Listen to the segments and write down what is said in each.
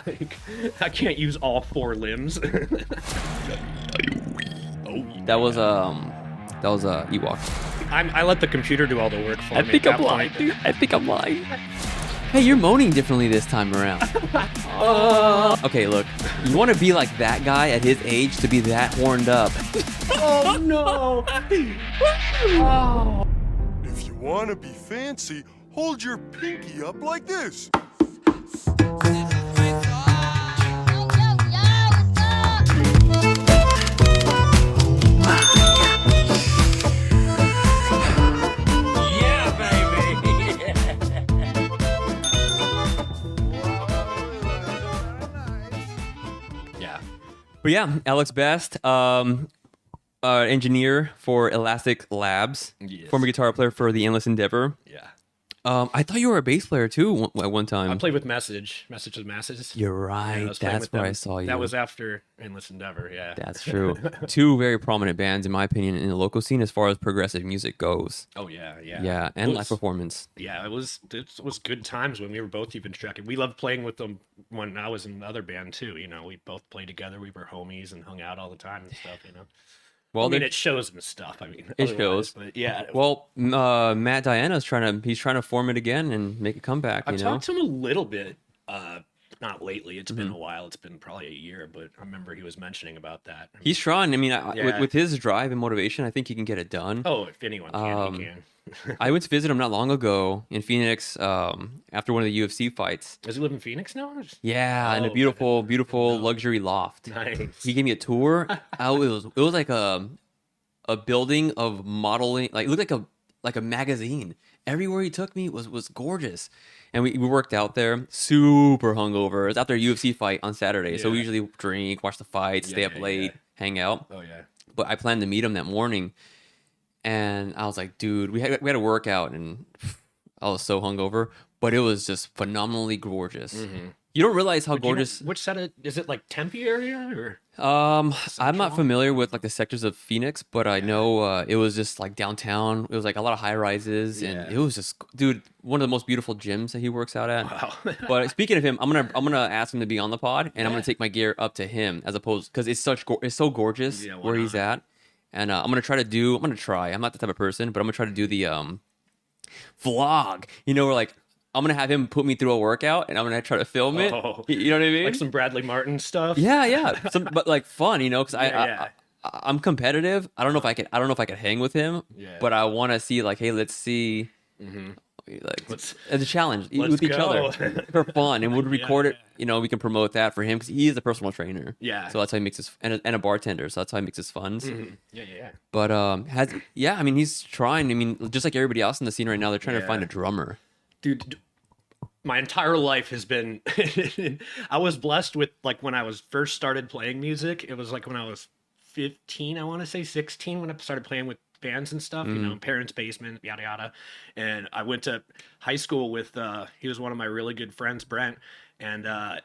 Like, I can't use all 4 limbs. That was Ewok. I let the computer do all the work for I me think at I'm that lying, point. dude. I think I'm lying. Hey, you're moaning differently this time around. Okay, look. You want to be like that guy at his age to be that horned up. Oh no! If you want to be fancy, hold your pinky up like this. Yeah. But yeah, Alex Best, engineer for Elastik Labs, Yes. former guitar player for the Endless Endeavor. Yeah. I thought you were a bass player too at one time. I played with Message with Masses. You're Yeah, right. I was playing That's with where them. I saw you. That was after Endless Endeavor, yeah. That's true. Two very prominent bands, in my opinion, in the local scene as far as progressive music goes. Oh yeah, yeah. Yeah, and It live was- performance. Yeah, it was good times when we were both even tracking. We loved playing with them when I was in the other band too. You know, we both played together. We were homies and hung out all the time and stuff. You know, Well, I mean, they're- it shows and stuff. I mean, It otherwise, shows. But yeah, well, Matt Diana's trying to form it again and make a comeback. I've You know, talked to him a little bit. Not lately. It's been a while. It's been probably a year, but I remember he was mentioning about that. I mean, he's trying. I mean, Yeah. with his drive and motivation, I think he can get it done. oh, if anyone can, he can. I went to visit him not long ago in Phoenix after one of the UFC fights. Does he live in Phoenix now? Or just- Yeah, in a Oh, beautiful luxury loft. Nice. He gave me a tour. It was like a building of modeling. Like it looked like a magazine. Everywhere he took me was gorgeous. And we worked out there, super hungover. It was after a UFC fight on Saturday, so we Yeah. usually drink, watch the fight, stay up yeah, late, yeah. hang out. Oh yeah. But I planned to meet him that morning, and I was like, dude, we had a workout, and I was so hungover, but it was just phenomenally gorgeous. You don't realize how Do you know gorgeous. which set is it? Like Tempe area or? I'm not Central? familiar with like the sectors of Phoenix, but I know it was just like downtown. It was like a lot of high rises, and Yeah. it was just, dude, one of the most beautiful gyms that he works out at. Wow. But speaking of him, I'm gonna ask him to be on the pod, and I'm Yeah. gonna take my gear up to him as opposed because it's so gorgeous Yeah, why where he's not? at, and I'm gonna try. I'm not the type of person, but I'm gonna try to do the vlog. You know, where like I'm gonna have him put me through a workout, and I'm gonna try to film it. Oh. You know what I mean? Like some Bradley Martin stuff. Yeah. But like fun, you know, because Yeah. I'm competitive. I don't know if I could hang with him. Yeah. But I want to see like, hey, let's see, like Let's- as a challenge let's with each go. other for fun, and we'll record it. yeah. You know, we can promote that for him because he is a personal trainer. Yeah. So that's how he makes his and a bartender. So that's how he makes his funds. Yeah. But I mean, he's trying. I mean, just like everybody else in the scene right now, they're trying to Yeah. find a drummer. Dude, my entire life has been. I was blessed with like when I was first started playing music. It was like when I was 15, I want to say 16, when I started playing with bands and stuff. You know, parents' basement, yada yada. And I went to high school with. He was one of my really good friends, Brent. And I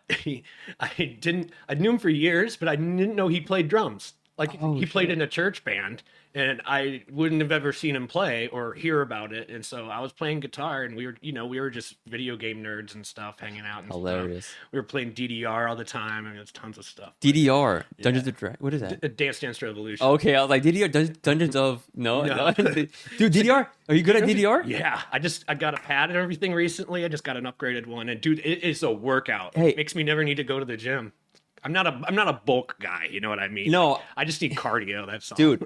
knew him for years, but I didn't know he played drums. Like he played in a church band, and I wouldn't have ever seen him play or hear about it. And so I was playing guitar, and we were just video game nerds and stuff, hanging out. And Hilarious. Stuff. We were playing DDR all the time. I mean, there's tons of stuff. DDR, Dungeons of Dragons. What is that? Dance Dance Revolution. Okay, I was like DDR, Dungeons of no. No. Dude, DDR. Are you good at DDR? Yeah, I got a pad and everything recently. I just got an upgraded one, and dude, it is a workout. Hey. It makes me never need to go to the gym. I'm not a bulk guy, you know what I mean? No. I just need cardio. That's all. Dude,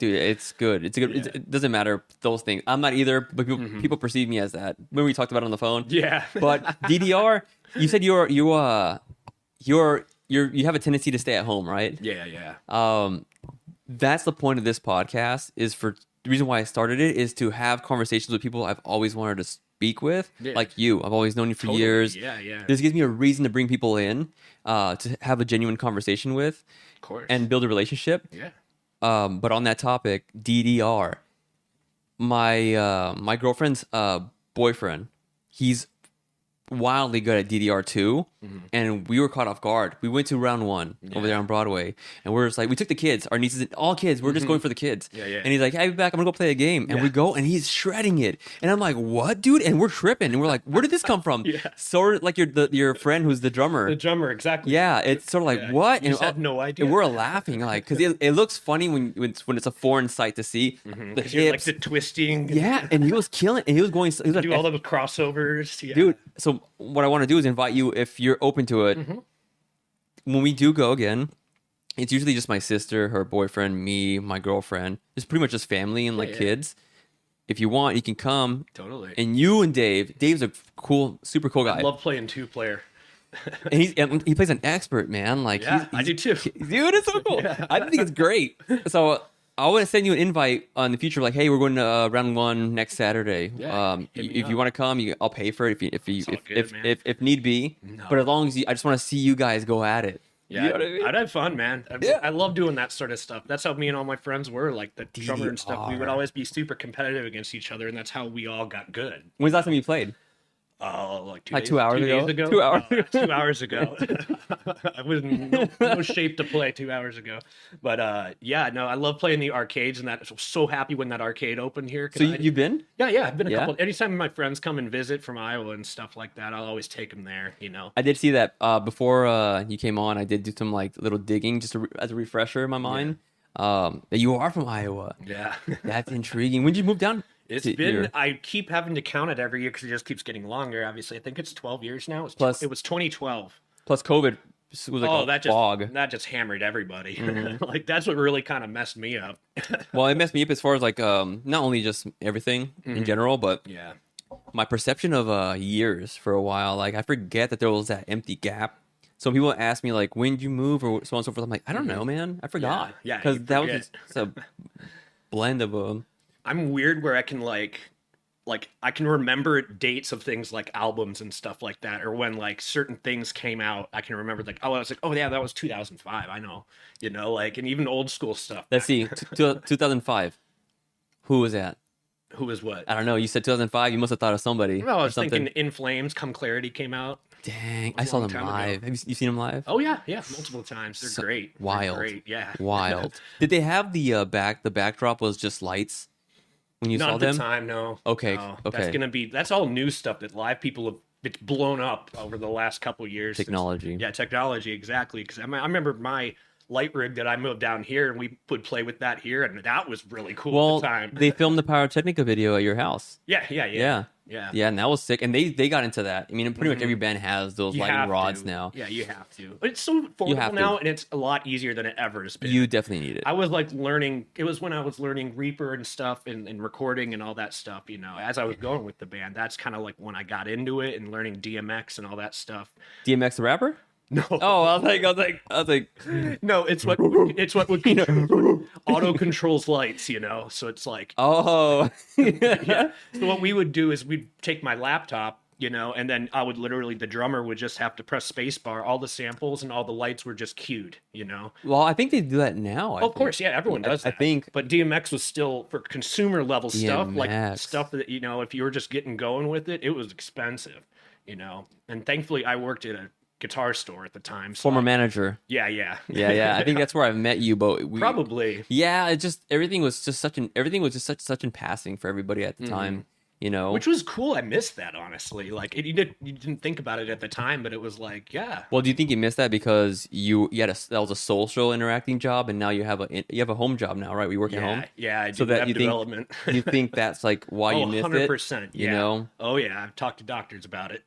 it's good. It doesn't matter those things. I'm not either, but people perceive me as that. When we talked about it on the phone. Yeah. But DDR, you said you have a tendency to stay at home, right? Yeah. That's the point of this podcast. The reason why I started it is to have conversations with people I've always wanted to speak with, Yeah. like you. I've always known you for Totally. years. Yeah. This gives me a reason to bring people in, to have a genuine conversation with, Of course. and build a relationship. yeah. But on that topic, DDR, my girlfriend's boyfriend, he's wildly good at DDR2, and we were caught off guard. We went to round one over there on Broadway, and we're just like, we took the kids, our nieces, all kids. We're just going for the kids. Yeah, yeah. And he's like, hey, I'll be back. I'm gonna go play a game. And we go, and he's shredding it. And I'm like, what, dude? And we're tripping, and we're like, where did this come from? Yeah. Sort of like your friend who's the drummer. The drummer, exactly. Yeah, it's sort of like, what? You just had no idea. And we're laughing, like, because it looks funny when it's a foreign sight to see the 'Cause you're, like hips. the twisting. Yeah, and he was killing, and he was going. He was Do like, all the crossovers. Yeah. dude. So what I want to do is invite you, if you're open to it. When we do go again, it's usually just my sister, her boyfriend, me, my girlfriend. It's pretty much just family and like kids. If you want, you can come. Totally. And you and Dave. Dave's a cool, super cool guy. I love playing 2-player. And he plays an expert, man. Like I do too. Dude, it's so cool. I think it's great. So I want to send you an invite on the future. Like, hey, we're going to round one next Saturday. Yeah, If you want to come, I'll pay for it if need be. No. But as long as I just want to see you guys go at it. Yeah, You know what I mean? I'd have fun, man. I love doing that sort of stuff. That's how me and all my friends were, like the drummer and stuff. We would always be super competitive against each other, and that's how we all got good. When's the last time you played? Oh, like 2 hours ago? days ago? 2 hours ago. 2 hours ago. I was in no shape to play 2 hours ago. But yeah, no, I love playing the arcades, and that. I was so happy when that arcade opened here. So you've been? Yeah, I've been a Yeah? couple. Anytime my friends come and visit from Iowa and stuff like that, I'll always take them there. You know. I did see that before you came on. I did do some like little digging just as a refresher in my mind. That you are from Iowa. Yeah. That's intriguing. When did you move down? It's to been, here? I keep having to count it every year because it just keeps getting longer. Obviously, I think it's 12 years now. It was 2012. Plus COVID was like That fog. that just hammered everybody. Like that's what really kind of messed me up. Well, it messed me up as far as like not only just everything in general, but Yeah. my perception of years for a while. Like I forget that there was that empty gap. So people ask me like, when did you move or so on and so forth. I'm like, I don't know, man. I forgot. Yeah, because you that was forget. just a blend of I'm weird where I can like I can remember dates of things like albums and stuff like that, or when like certain things came out. I can remember like, I was like, oh yeah, that was 2005. I know, you know, like, and even old school stuff. Let's see, 2005. Who was that? Who was what? I don't know. You said 2005. You must have thought of somebody. No, I or was something. thinking In Flames, Come Clarity came out. Dang, I a saw long them time ago. live. Have you seen them live? Oh yeah, multiple times. They're great. They're Wild. great. Yeah. Wild. Did they have the backdrop was just lights when you Not saw at them? the time, no. Okay, No. okay. That's all new stuff that live people have. It's blown up over the last couple years. Technology. Yeah, technology, exactly. Because I remember my light rig that I moved down here, and we would play with that here, and that was really cool Well, at the time. they filmed the Pyrotechnica video at your house. Yeah. Yeah, and that was sick. And they got into that. I mean, pretty much every band has those You lighting have rods to. now. Yeah, you have to. But it's so have affordable to. now, and it's a lot easier than it ever has been. You definitely need it. I was like learning. It was when I was learning Reaper and stuff, and recording and all that stuff. You know, as I was going with the band, that's kind of like when I got into it and learning DMX and all that stuff. DMX the rapper? No, Oh, I was like, no, it's what auto controls lights. You know, so it's like oh, yeah. So what we would do is we'd take my laptop, you know, and then I would literally, the drummer would just have to press spacebar. All the samples and all the lights were just cued, you know. Well, I think they do that now. I Of think. course, yeah, everyone does I that. think. But DMX was still for consumer level stuff, like DMX. stuff that, you know, if you were just getting going with it, it was expensive, you know. And thankfully, I worked at a guitar store at the time. So Former manager. Yeah. Yeah. I think that's where I met you, but Probably. Yeah, it just everything was just such in passing for everybody at the time. You know, Which was cool. I missed that, honestly. Like, you didn't think about it at the time, but it was like, yeah. well, do you think you missed that because you had that was a social interacting job, and now you have a home job now, right? We work at home. Yeah, I do So that web you think- development. You think that's like why you missed 100%. it? Yeah. You know? Oh, yeah. I've talked to doctors about it.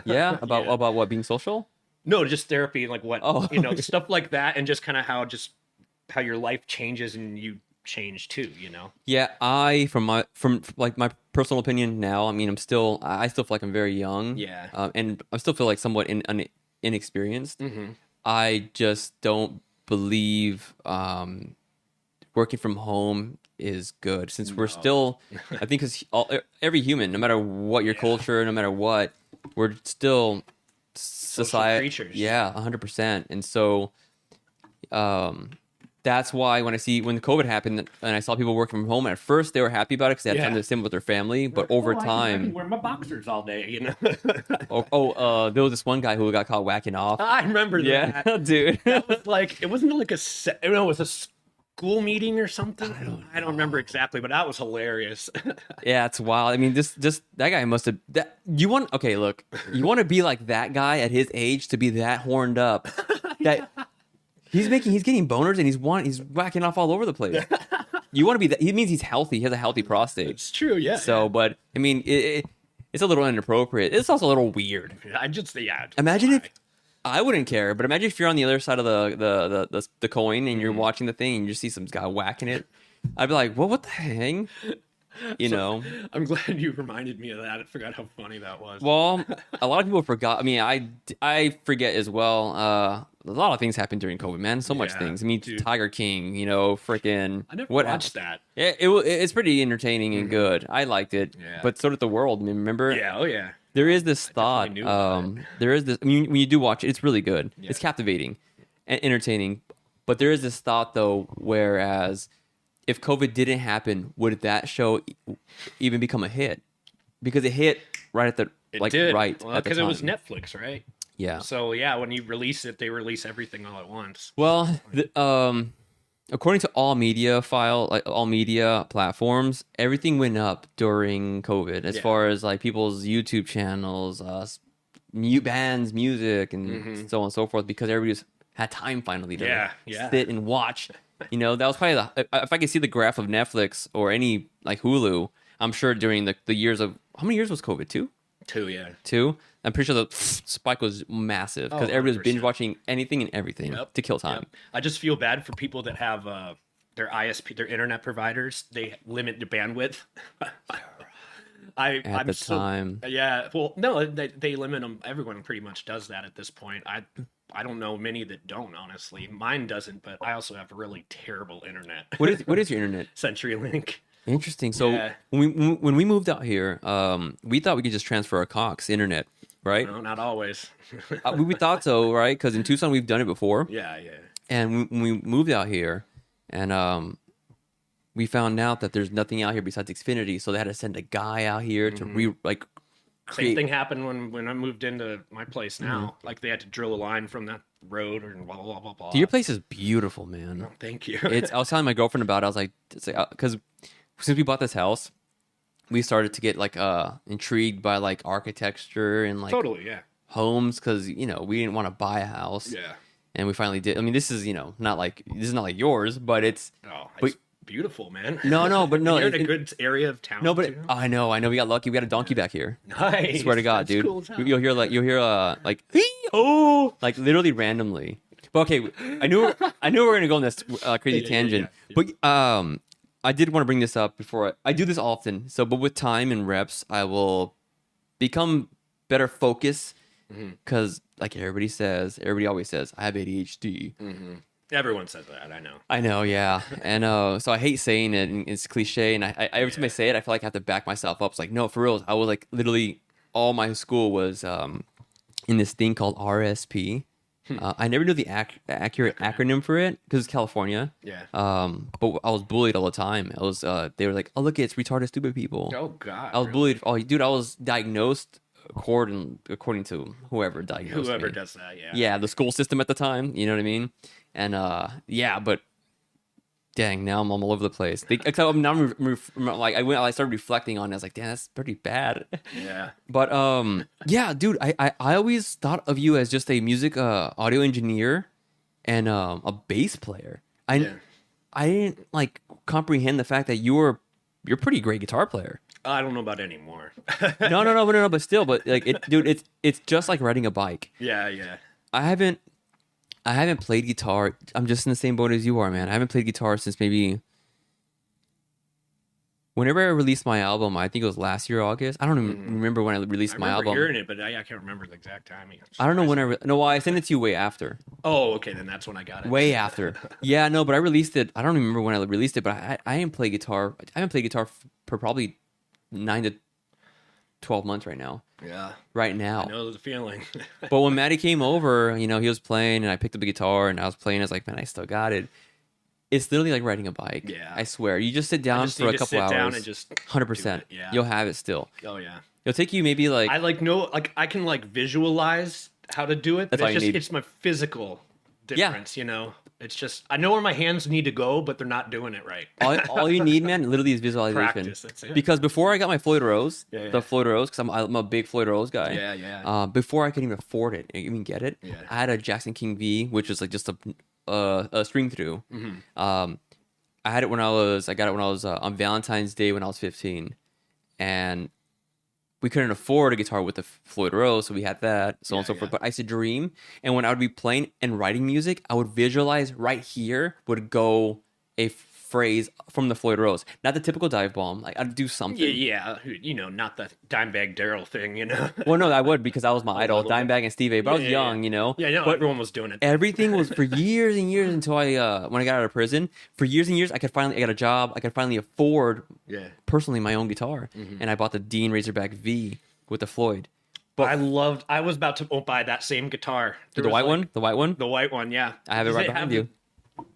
Yeah, about Yeah. what, being social? No, just therapy, like what, Oh. you know, stuff like that, and just kind of how your life changes and you change too, you know? Yeah, from my personal opinion now, I mean, I still feel like I'm very young. Yeah. And I still feel like somewhat inexperienced. I just don't believe working from home is good since we're still, I think because every human, no matter what your culture, no matter what, we're still society creatures. Yeah, 100%. And so that's why when COVID happened and I saw people working from home, at first they were happy about it because they had time Yeah. to spend with their family. But Like, over I can time, wear my boxers all day, you know. there was this one guy who got caught whacking off. I remember Yeah, that. dude. That was like, it wasn't like it was a school meeting or something. I don't remember exactly, but that was hilarious. Yeah, it's wild. I mean, just that guy must have. Okay, look, you want to be like that guy at his age to be that horned up. That he's getting boners and he's whacking off all over the place. You want to be that? He means he's healthy. He has a healthy prostate. It's true, yeah. So, but I mean, it's a little inappropriate. It's also a little weird. I just, yeah. Imagine if I wouldn't care, but imagine if you're on the other side of the coin and you're watching the thing and you see some guy whacking it. I'd be like, what the hang? You know? I'm glad you reminded me of that. I forgot how funny that was. Well, a lot of people forgot. I mean, I forget as well. A lot of things happened during COVID, man. So much Yeah, things. I mean, dude. Tiger King, freaking. I never what watched that. Yeah, it's pretty entertaining and good. I liked it. Yeah. But so did the world. I mean, remember? Yeah, oh yeah. There is this thought. definitely knew about There is this. I mean, when you do watch it, it's really good. Yeah. It's captivating and entertaining. But there is this thought, though, whereas if COVID didn't happen, would that show even become a hit? Because it hit right at the It did. right Well, at the because time. it was Netflix, right? Yeah. So yeah, when you release it, they release everything all at once. Well, according to all media platforms, everything went up during COVID as Yeah. far as like people's YouTube channels, bands, music, and so on and so forth, because everybody just had time finally to Yeah. sit and watch. That was probably if I could see the graph of Netflix or any like Hulu, I'm sure during the years of how many years was COVID? Two, yeah. 2. I'm pretty sure the spike was massive because Oh, everybody was 100%. binge watching anything and everything Yep. to kill time. Yep. I just feel bad for people that have their ISP, their internet providers. They limit the bandwidth. At the time. Yeah. Well, no, they limit them. Everyone pretty much does that at this point. I don't know many that don't, honestly. Mine doesn't, but I also have really terrible internet. What is your internet? CenturyLink. Interesting. So Yeah. when we moved out here, we thought we could just transfer our Cox internet, right? No, not always. We thought so, right? Because in Tucson we've done it before, Yeah. and when we moved out here, and we found out that there's nothing out here besides Xfinity, so they had to send a guy out here to Same create. thing happened when I moved into my place now. Like they had to drill a line from that road and blah blah blah blah. Your place is beautiful, man. Oh, thank you. I was telling my girlfriend about it. I was like, because since we bought this house, we started to get like intrigued by like architecture and like Totally, yeah. homes, because we didn't want to buy a house. Yeah. And we finally did. I mean, this is not like yours, but it's Oh, But- it's beautiful, man. no, but no, You're in a it- good area of town. no, but too. I know. We got lucky. We got a donkey back here. Nice. Swear to God, That's dude. cool as hell. You'll hear like oh, like literally randomly. But okay, I knew we were gonna go on this crazy Yeah. tangent. But I did want to bring this up before I do this often. So, but with time and reps, I will become better focused because, like everybody always says, I have ADHD. Everyone says that. I know. I know, yeah, and so I hate saying it, and it's cliche, and I every time I say it, I feel like I have to back myself up. It's like, no, for real, I was like literally all my school was in this thing called RSP. I never knew the accurate acronym for it because it's California. Yeah. But I was bullied all the time. I was they were like, oh look, it's retarded stupid people. Oh God. I was bullied. Oh, dude, I was diagnosed according to whoever diagnosed Whoever me. does that, yeah. Yeah, the school system at the time. You know what I mean? And yeah, but dang, now I'm all over the place. Except now I started reflecting on it. I was like, damn, that's pretty bad. Yeah. But yeah, dude, I always thought of you as just a music audio engineer and a bass player. Yeah. I didn't like comprehend the fact that you're a pretty great guitar player. I don't know about anymore. No, but still, but like dude, it's just like riding a bike. Yeah, yeah. I haven't played guitar. I'm just in the same boat as you are, man. I haven't played guitar since maybe whenever I released my album. I think it was last year, August. I don't even remember when I released I my remember album. hearing it, but I can't remember the exact timing. I don't know when I sent it to you way after. Oh, okay, then that's when I got it. Way after. Yeah, no, but I released it. I don't remember when I released it, but I haven't played guitar. I haven't played guitar for probably 9 to 12 months right now. Yeah. Right now. I know the feeling. But when Maddie came over, he was playing and I picked up the guitar and I was playing. I was like, man, I still got it. It's literally like riding a bike. Yeah. I swear. You just sit down just for need a to couple sit hours. down and just 100%. do it, yeah. You'll have it still. Oh yeah. It'll take you maybe like I I can like visualize how to do it, but That's all you need. it's my physical difference, you know. It's just I know where my hands need to go, but they're not doing it right. all you need, man, literally is visualization. Practice, that's it. Because before I got my Floyd Rose, Yeah, yeah. the Floyd Rose, because I'm a big Floyd Rose guy. Yeah, yeah. Before I could even afford it, even get it, Yeah. I had a Jackson King V, which is like just a string through. I got it when I was on Valentine's Day when I was 15, and we couldn't afford a guitar with the Floyd Rose, so we had that, so on and so forth. But I used to dream, and when I would be playing and writing music, I would visualize right here would go a phrase from the Floyd Rose, not the typical dive bomb. Like I'd do something. Yeah, you know, not the Dimebag Daryl thing, you know. Well, no, I would because I was my idol, Dimebag and Steve A. But I was Yeah, young, you know. Yeah, no, But everyone was doing it. everything was for years and years until when I got out of prison. For years and years, I got a job. I could finally afford Yeah. personally my own guitar, and I bought the Dean Razorback V with the Floyd. But I was about to buy that same guitar. the white one, the white one, The white one, yeah. I have it Does right behind you.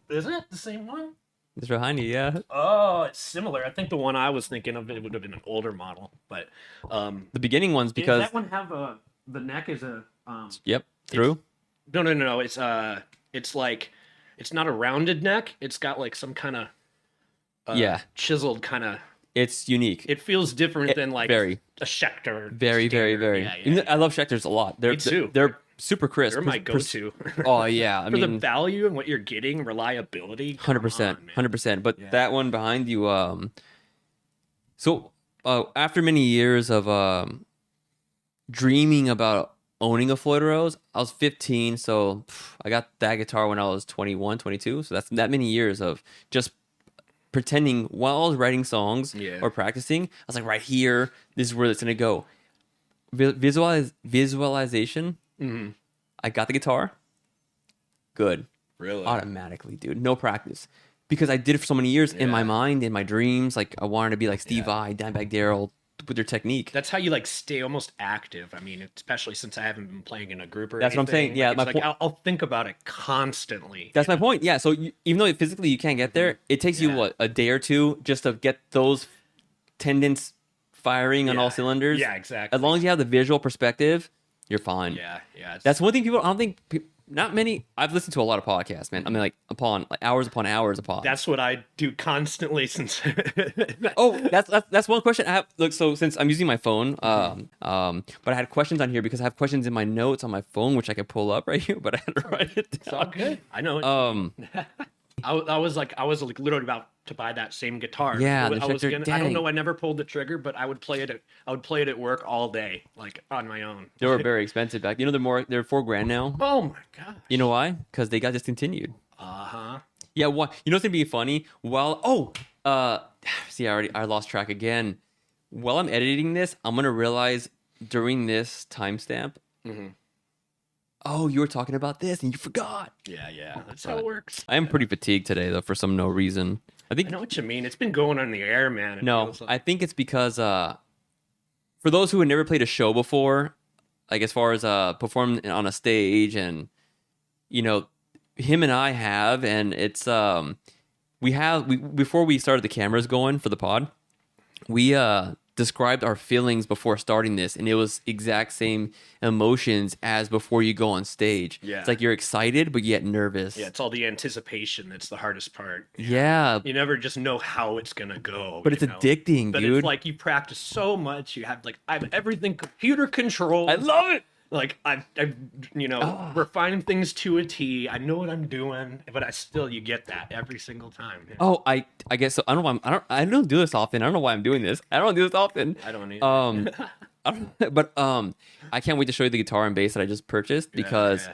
Is it the same one? It's behind you, yeah. Oh, it's similar. I think the one I was thinking of it would have been an older model, but The beginning ones because does that one have the neck is a yep, through. no. It's like it's not a rounded neck. It's got like some kind of Yeah. chiseled kind of. It's unique. It feels different than like very. a Schecter. Very, very, standard. very. Yeah, Even though I love Schecters a lot. They're Me too. They're super crisp. They're my go-to. Oh yeah, I For the mean, value and what you're getting, reliability. 100%, 100%. But Yeah. that one behind you, so after many years of dreaming about owning a Floyd Rose, I was 15, so I got that guitar when I was 21, 22. So that's that many years of just pretending while I was writing songs Yeah. or practicing. I was like, right here, this is where it's gonna go. Visualization. Mhm. I got the guitar. Good. Really? Automatically, dude. No practice. Because I did it for so many years in my Yeah. mind, in my dreams. Like I wanted to be like Steve Vai, Dimebag Daryl with their technique. That's how you like stay almost active. I mean, especially since I haven't been playing in a group or That's what I'm saying. anything. Yeah, Like, my it's point- like I'll think about it constantly. That's my point. Yeah. So even though physically you can't get there, it takes you Yeah. what, a day or two just to get those tendons firing on all Yeah. cylinders. Yeah, exactly. As long as you have the visual perspective, you're fine. Yeah. It's, That's one thing people. I don't think not many. I've listened to a lot of podcasts, man. I mean, like hours upon hours of podcasts. that's what I do constantly since. Oh, that's one question I have. Look, so since I'm using my phone, but I had questions on here because I have questions in my notes on my phone, which I could pull up right here, but I had to write it It's all down. good. I know. I was literally about to buy that same guitar. Yeah, the I was Schecter- I don't dang. know. I never pulled the trigger, but I would play it. I would play it at work all day, like on my own. They were very expensive back. You know, they're $4,000 now. Oh my gosh. You know why? Because they got discontinued. Uh-huh. Yeah. What? You know what's gonna be funny? See, I lost track again. While I'm editing this, I'm gonna realize during this timestamp. Mhm. Oh, you were talking about this and you forgot. Yeah. That's how it works. I am pretty fatigued today, though, for some no reason. I think I know what you mean. It's been going on the air, man. It no, feels like- I think it's because for those who had never played a show before, like as far as performing on a stage, and you know, him and I have, and it's before we started the cameras going for the pod, we described our feelings before starting this, and it was exact same emotions as before you go on stage. Yeah. It's like you're excited but yet nervous. Yeah, it's all the anticipation that's the hardest part. Yeah, You never just know how it's gonna go. but it's you know? addicting, But dude. it's like you practice so much. You have like I have everything computer controlled. I love it. Like I we're finding things to a T. I know what I'm doing, but you get that every single time. Yeah. Oh, I guess so. I don't know why I don't do this often. I don't know why I'm doing this. I don't do this often. I don't either. But I can't wait to show you the guitar and bass that I just purchased because yeah.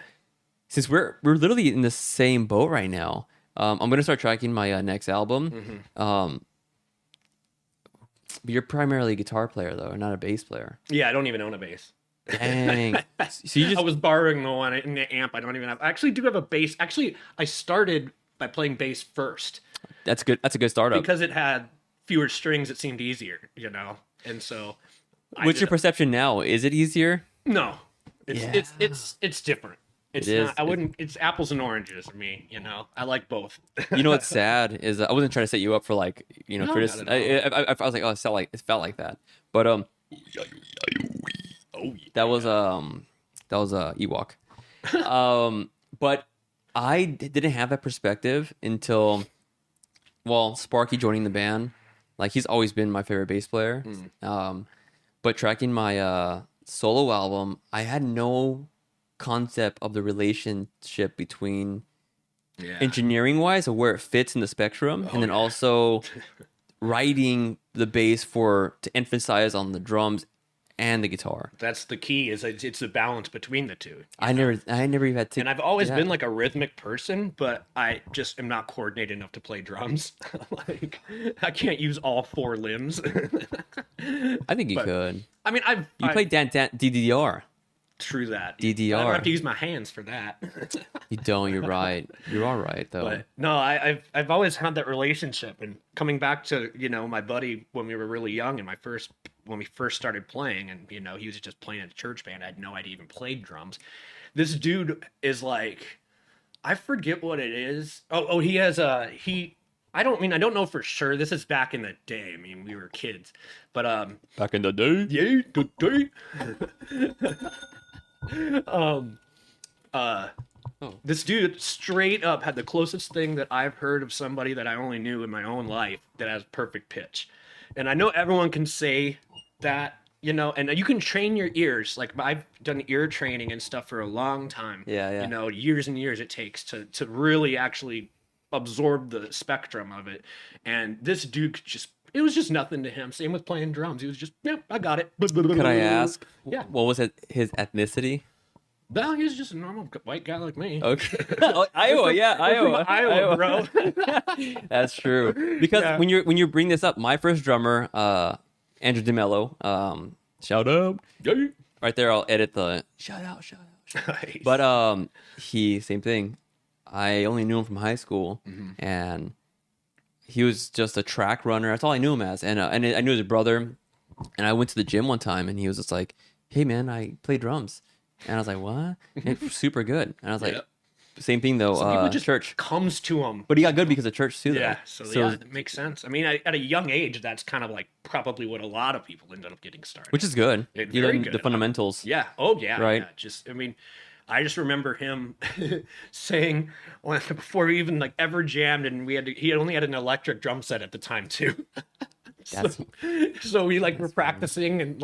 since we're literally in the same boat right now. I'm gonna start tracking my next album. But you're primarily a guitar player though, not a bass player. Yeah, I don't even own a bass. Dang. So you I just was borrowing the one in the amp. I don't even have. I actually do have a bass. Actually, I started by playing bass first that's good. That's a good startup. because it had fewer strings. It seemed easier, you know. And so, What's your perception now? Is it easier? no? It's Yeah. it's different. It's It is. not. I wouldn't. It's apples and oranges for me. I like both. You know what's sad is I wasn't trying to set you up for like No, criticism. not at I was like, oh, it felt like that. But Oh yeah. that was Ewok. But I didn't have that perspective until, well, Sparky joining the band. Like he's always been my favorite bass player. But tracking my solo album, I had no concept of the relationship between engineering wise of where it fits in the spectrum, and then also writing the bass to emphasize on the drums and the guitar. That's the key. Is it's the balance between the two. I never even had to. And I've always yeah. been like a rhythmic person, but I just am not coordinated enough to play drums. Like I can't use all four limbs. I think you could. I mean, You played DDR. True that. DDR. I don't have to use my hands for that. You don't. You're right. You are right though. But no, I've always had that relationship, and coming back to my buddy when we were really young and when we first started playing, and he was just playing in a church band. I had no idea he even played drums. This dude is like, I forget what it is. Oh, he has I don't know for sure. This is back in the day. I mean, we were kids, but back in the day. yeah, the day. This dude straight up had the closest thing that I've heard of somebody that I only knew in my own life that has perfect pitch. And I know everyone can say that, and you can train your ears. Like I've done ear training and stuff for a long time. Yeah. Years and years it takes to really actually absorb the spectrum of it. And this dude it was just nothing to him. Same with playing drums. He was just, I got it. Could I ask? Yeah. What was his ethnicity? No, he's just a normal white guy like me. Okay. Iowa, yeah, Iowa. Iowa, bro. That's true. Because when you bring this up, my first drummer, Andrew DeMello, shout out. Yeah. Right there, I'll edit the shout out. Nice. But he same thing. I only knew him from high school, and he was just a track runner. That's all I knew him as. And I knew his brother. And I went to the gym one time, and he was just like, "Hey, man, I play drums." And I was like, "What?" And it was super good. And I was like, "Same thing though." Some people just church comes to him. But he got good because of church too. Yeah, though. so it makes sense. I mean, at a young age, that's kind of like probably what a lot of people ended up getting started. Which is good. Very You learn good. the fundamentals. Yeah. Oh, yeah. Right. Yeah. I just remember him saying before we even like ever jammed, and he only had an electric drum set at the time too. So we were practicing and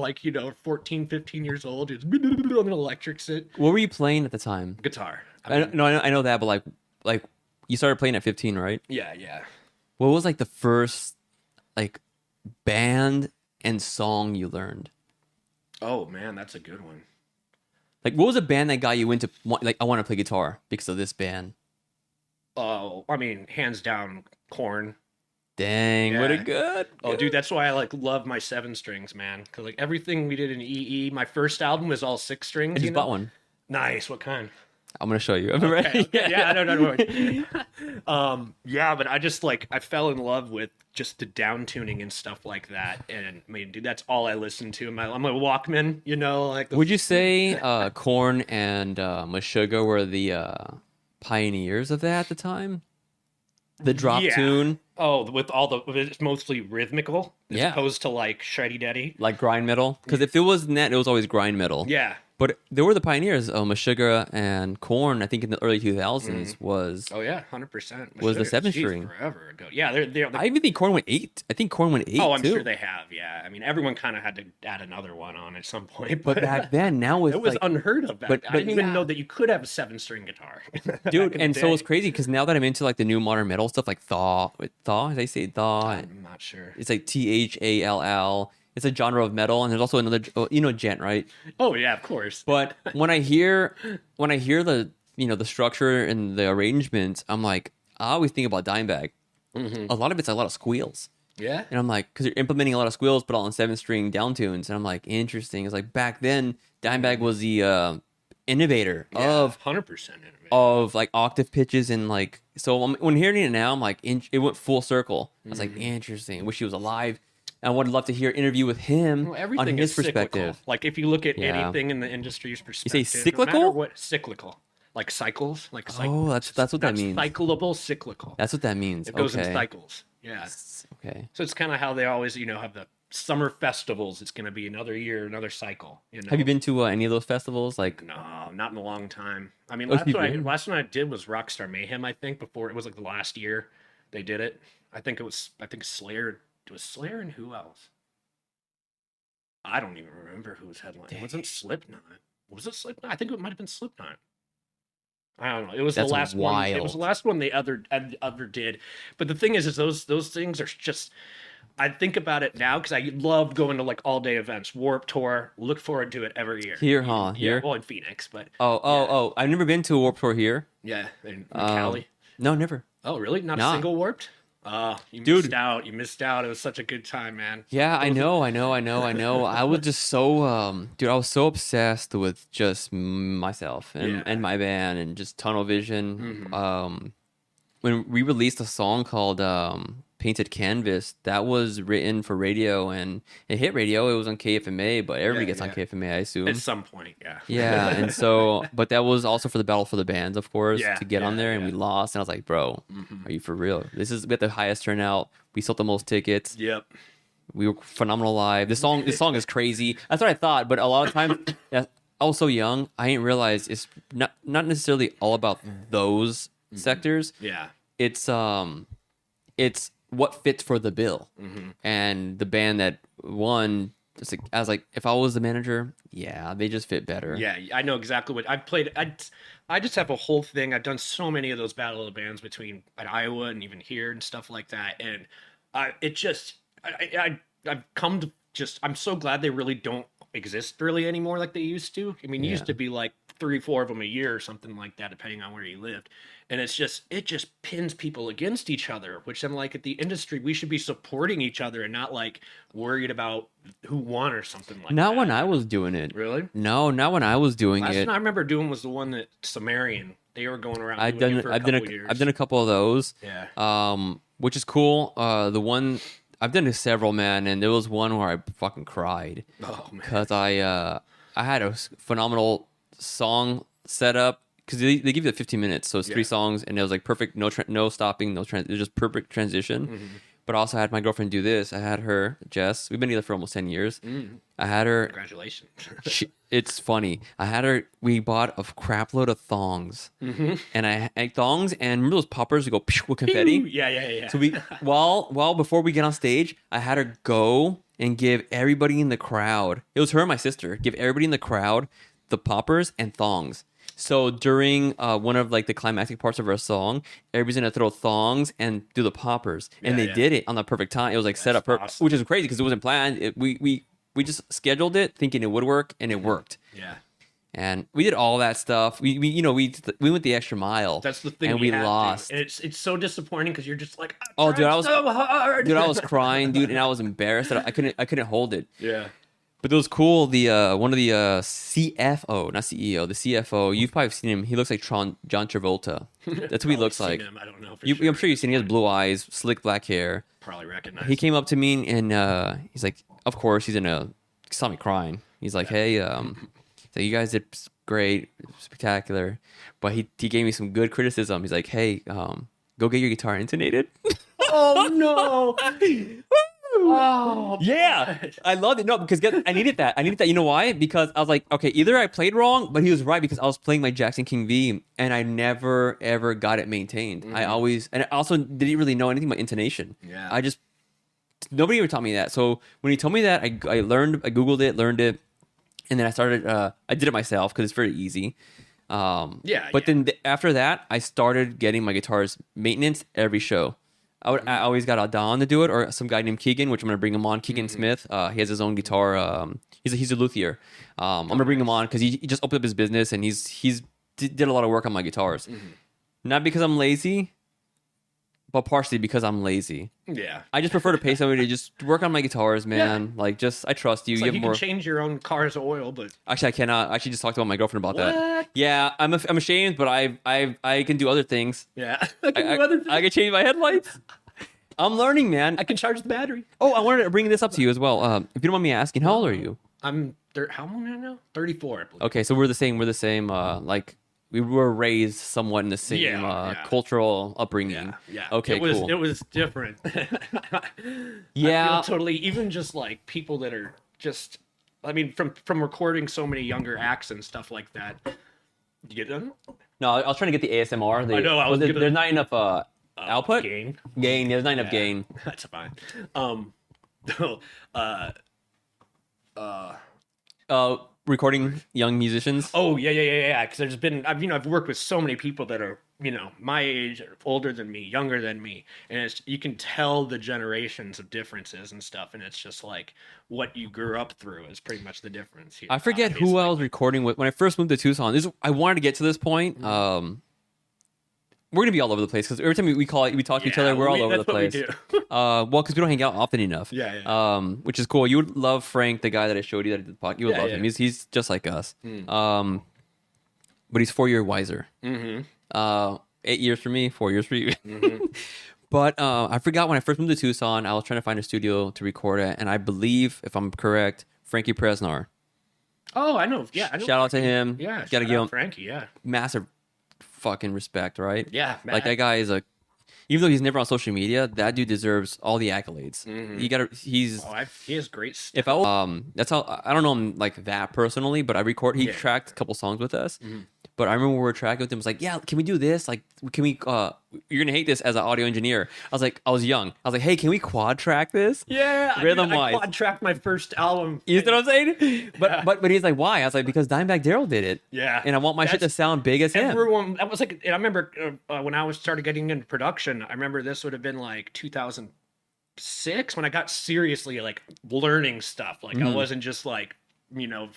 14, 15 years old. It was on an electric set. What were you playing at the time? Guitar. I know that, but like you started playing at 15, right? Yeah. What was the first band and song you learned? Oh man, that's a good one. What was a band that got you into I want to play guitar because of this band? Oh, I mean, hands down, Korn. Dang, what a Yeah. good. Oh, dude, that's why I love my 7 strings, man. Because everything we did in EE, my first album was all 6 strings. I just bought one. Nice. What kind? I'm gonna show you. Okay. Yeah, no. Yeah, but I just I fell in love with just the down tuning and stuff like that. And I mean, dude, that's all I listen to. I'm a Walkman, Would you say Korn and Meshuggah were the pioneers of that at the time? The drop tune. Oh, it's mostly rhythmical as opposed to shreddy daddy. Like grind metal? Because if it wasn't that, it was always grind metal. Yeah. But they were the pioneers. Meshuggah and Korn, I think in the early 2000s was... Oh, yeah, 100%. Was the 7 Jeez, string. Forever ago. Yeah, they're I even think Korn went 8. I think Korn went 8 Oh, I'm too. sure they have, yeah. I mean, everyone kind of had to add another one on at some point. But back then, now it was unheard of. I didn't even know that you could have a 7-string guitar. Dude, and so it's crazy because now that I'm into the new modern metal stuff, like Thaw, they say Thaw. I'm not sure. It's THALL. It's a genre of metal, and there's also another, Gent, right? Oh yeah, of course. But when I hear the the structure and the arrangement, I'm like, I always think about Dimebag. A lot of it's a lot of squeals. Yeah. And I'm like, because you're implementing a lot of squeals, but all in 7-string down tunes, and I'm like, interesting. It's like back then, Dimebag was the innovator of 100% innovator of octave pitches and so when hearing it now, I'm like, it went full circle. I was like, interesting. Wish he was alive. I would love to hear an interview with him everything on his is cyclical. perspective. If you look at anything in the industry's perspective, say cyclical? no matter what cyclical. like cycles, like Oh, that's what that means. Cyclable, cyclical. That's what that means. It goes in Okay. cycles. Yeah. Okay. So it's kind of how they always, have the summer festivals. It's going to be another year, another cycle. Have you been to any of those festivals? Like, No, not in a long time. I mean, oh, you've been? last one I did was Rockstar Mayhem. I think before it was like the last year they did it. I think Slayer. It was Slayer and who else? I don't even remember who was headlining. It wasn't Slipknot. Was it Slipknot? I think it might have been Slipknot. I don't know. It was That's the last one. It was the wild. last one they ever did. But the thing is those things are just. I think about it now because I love going to like all day events, Warp Tour. Look forward to it every year. Here, huh? Yeah, Here? well in Phoenix, but Oh. I've never been to a Warped Tour here. yeah, in Cali. No, never. Oh, really? Not a Nah. single Warped? You Dude. missed out. You missed out. It was such a good time, man. Yeah, I know. I was just so, dude, I was so obsessed with just myself and, Yeah. and my band and just tunnel vision. Mhm. When we released a song called Painted Canvas, that was written for radio and it hit radio. It was on KFMA, but everybody gets on yeah. KFMA, I assume. At some point, yeah. Yeah, and so, but that was also for the Battle for the Bands, of course, Yeah, to get on yeah, there, and yeah. we lost. And I was like, bro, are you for real? We had the highest turnout. We sold the most tickets. Yep. We were phenomenal live. This song is crazy. That's what I thought, but a lot of times, yeah, I was so young, I didn't realize it's not necessarily all about those sectors. Yeah. It's what fits for the bill. Mm-hmm. And the band that won, I was like, if I was the manager, yeah, they just fit better. Yeah, I know exactly what I've played. I just have a whole thing. I've done so many of those battle of the bands between at Iowa and even here and stuff like that. And I've come to just, I'm so glad they really don't exist really anymore like they used to. I mean, it used to be like 3-4 of them a year or something like that, depending on where you lived. And it just pins people against each other, which I'm like, at the industry, we should be supporting each other and not like worried about who won or something like that. Not when I was doing it. Really? No, not when I was doing Last it. one I remember doing was the one that Sumerian. They were going around. I've doing done it for I've done couple years. I've done a couple of those. Yeah. Which is cool. The one I've done several, man, and there was one where I fucking cried Oh man. because I had a phenomenal song set up because they give you the 15 minutes, so it's 3 songs, and it was like perfect, no stopping, it was just perfect transition. Mm-hmm. But I also had my girlfriend do this. I had her, Jess. We've been together for almost 10 years. I had her. Congratulations. It's funny. I had her. We bought a crap load of thongs, and I thongs, and remember those poppers that go with confetti. Yeah. So we before we get on stage, I had her go and give everybody in the crowd. It was her and my sister. Give everybody in the crowd the poppers and thongs. So during one of like the climactic parts of our song, everybody's gonna throw thongs and do the poppers, and they did it on the perfect time. It was like set up, awesome. which is crazy because it wasn't planned. We just scheduled it thinking it would work, and it worked. Yeah. And we did all that stuff. We went the extra mile. That's the thing. and we have to. lost. And it's so disappointing because you're just like, Oh, dude, I was so hard. Dude, I was crying, dude, and I was embarrassed that I couldn't hold it. Yeah. But it was cool. The one of the CFO, not CEO, the CFO. You've probably seen him. He looks like John Travolta. That's what he looks like. Him. I don't know. For I'm sure you've seen. He has blue eyes, slick black hair. Probably recognize. He came up to me and he's like, of course, he saw me crying. He's like, hey, so you guys did great, spectacular, but he gave me some good criticism. He's like, hey, go get your guitar intonated. Oh no. Oh Yeah, I loved it. No, because I needed that. You know why? Because I was like, okay, either I played wrong, but he was right because I was playing my Jackson King V, and I never ever got it maintained. I also didn't really know anything about intonation. Yeah. Nobody ever taught me that. So when he told me that, I Googled it, learned it, and then I started. I did it myself because it's very easy. But then after that, I started getting my guitars maintenance every show. I always got a Don to do it, or some guy named Keegan, which I'm gonna bring him on. Keegan Smith. He has his own guitar. He's a luthier. I'm gonna bring him on because he just opened up his business and he's did a lot of work on my guitars. Not because I'm lazy, but partially because I'm lazy. Yeah. I just prefer to pay somebody to just work on my guitars, man. Like, just I trust you. It's You like have you more. can change your own car's oil, but Actually, I cannot. I actually just talked about my girlfriend about that. What? Yeah, I'm ashamed, but I can do other things. yeah. I can do other things. I can change my headlights. I'm learning, man. I can charge the battery. Oh, I wanted to bring this up to you as well. If you don't mind me asking, how old are you? I'm how old am I now? 34, I believe. Okay, so we're the same. Like we were raised somewhat in the same Yeah. cultural upbringing. Yeah. Okay, It cool. was different. Yeah. I feel totally, even just like people that are just, I mean, from recording so many younger acts and stuff like that. You get them? No, I was trying to get the ASMR. I know, I was gonna- There's not enough output. Gain. There's not enough gain. That's fine. Recording young musicians. Oh yeah. Because there's been I've worked with so many people that are my age, or older than me, younger than me, and you can tell the generations of differences and stuff, and it's just like what you grew up through is pretty much the difference here. I forget who I was recording with when I first moved to Tucson. I wanted to get to this point. We're gonna be all over the place because every time we talk to each other, we're all over the place. That's what we do. Well, because we don't hang out often enough. Yeah. Which is cool. You would love Frank, the guy that I showed you that did the podcast. You would love him. He's just like us. But he's 4 years wiser. 8 years for me, 4 years for you. But I forgot when I first moved to Tucson, I was trying to find a studio to record at, and I believe, if I'm correct, Frankie Presnar. Oh, I know. Yeah, I know. Shout out to him. Yeah, gotta give him Frankie. Yeah, massive fucking respect, right? Yeah, like that guy is even though he's never on social media, that dude deserves all the accolades. He has great stuff. If I that's how I don't know him like that personally, but he tracked a couple songs with us. But I remember we were tracking with him. Was like, yeah, can we do this? Like, can we? You're gonna hate this as an audio engineer. I was young. I was like, hey, can we quad track this? Yeah, rhythm I wise. quad tracked my first album. You know what I'm saying? But he's like, why? I was like, because Dimebag Darrell did it. Yeah, and I want my shit to sound big as him. Everyone, that was like, and I remember when I started getting into production. I remember this would have been like 2006 when I got seriously like learning stuff. Like I wasn't just like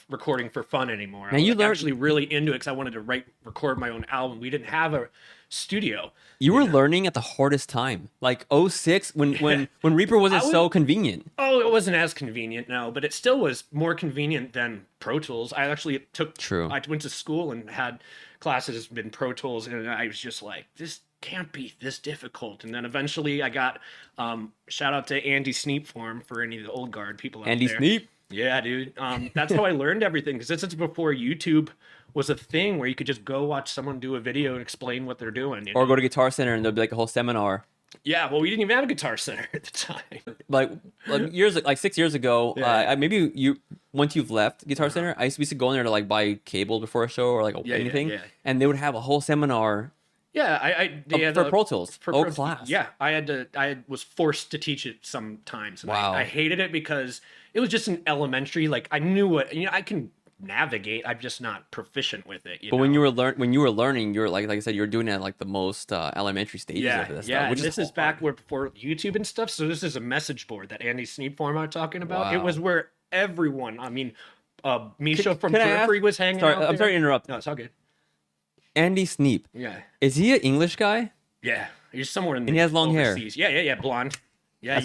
recording for fun anymore. Now I was actually really into it because I wanted to record my own album. We didn't have a studio. You were learning at the hardest time, like 06 when Reaper wasn't so convenient. Oh, it wasn't as convenient, no, but it still was more convenient than Pro Tools. I actually I went to school and had classes in Pro Tools, and I was just like, this can't be this difficult. And then eventually I got shout out to Andy Sneap for any of the old guard people out there. Andy Sneap. Yeah, dude. That's how I learned everything, because this is before YouTube was a thing where you could just go watch someone do a video and explain what they're doing. Or go to Guitar Center and there'll be like a whole seminar. Yeah, well, we didn't even have a Guitar Center at the time. Like 6 years ago, maybe once you've left Guitar Center, we used to go in there to like buy cables before a show or like anything, and they would have a whole seminar. Yeah, for Pro Tools. Class. Yeah, I was forced to teach it sometimes. And wow. I hated it because it was just an elementary. Like I knew what I can navigate. I'm just not proficient with it. But when you were learning, you're like I said, you're doing it at like the most elementary stages of this stuff. Which this is back before YouTube and stuff. So this is a message board that Andy Sneap form I'm talking about. Wow. It was where everyone. I mean, Misha from Periphery was hanging out. I'm sorry to interrupt. No, it's all good. Andy Sneap. Yeah. Is he an English guy? Yeah. He's somewhere in the And he has long overseas. hair. Yeah. Blonde. Yeah,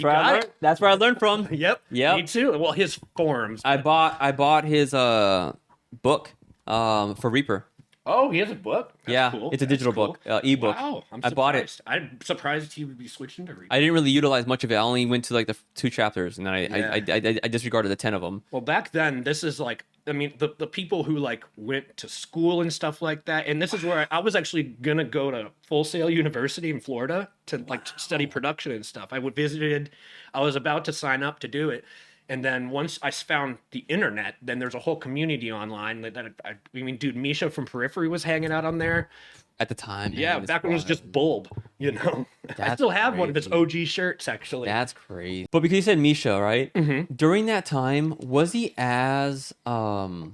that's where I learned from. Yep. Me too. Well, his forums. I bought his book for Reaper. Oh, he has a book? That's cool. It's a digital book, ebook. Wow, I bought it. I'm surprised he would be switching to Reaper. I didn't really utilize much of it. I only went to like the 2 chapters, and then I disregarded the 10 of them. Well, back then, this is like, I mean, the people who like went to school and stuff like that, and this is where I was actually gonna go to Full Sail University in Florida to study production and stuff. I was about to sign up to do it. And then once I found the internet, then there's a whole community online dude, Misha from Periphery was hanging out on there at the time. Yeah, back when it was just Bulb, I still have one of his OG shirts, actually. That's crazy. But because you said Misha, right? Mm-hmm. During that time, was he as notable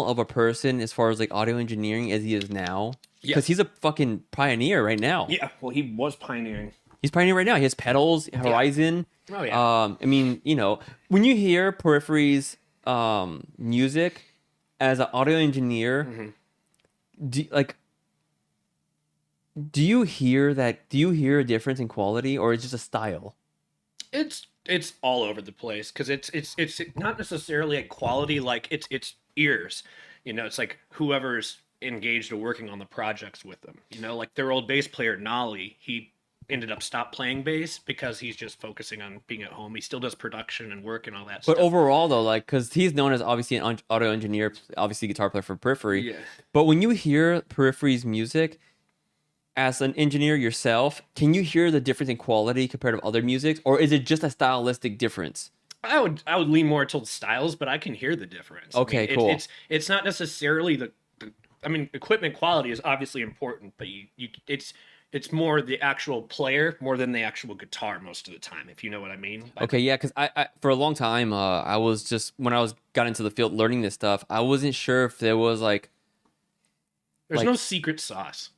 of a person as far as like audio engineering as he is now? Because he's a fucking pioneer right now. Yeah, well, he was pioneering. He's pioneering right now. He has pedals, Horizon. Oh yeah. I mean, when you hear Periphery's music as an audio engineer, do you hear that? Do you hear a difference in quality, or is it just a style? It's all over the place because it's not necessarily a quality, like it's ears. It's like whoever's engaged or working on the projects with them. Like their old bass player Nolly, he ended up stopped playing bass because he's just focusing on being at home. He still does production and work and all that But stuff. overall, though, like, because he's known as obviously an audio engineer, obviously guitar player for Periphery. Yeah. But when you hear Periphery's music, as an engineer yourself, can you hear the difference in quality compared to other music, or is it just a stylistic difference? I would lean more towards styles, but I can hear the difference. Okay, cool. It's not necessarily the I mean, equipment quality is obviously important, but it's more the actual player more than the actual guitar most of the time, if you know what I mean. Okay, yeah, because I for a long time, I was just when I got into the field learning this stuff, I wasn't sure if there was like, There's no secret sauce.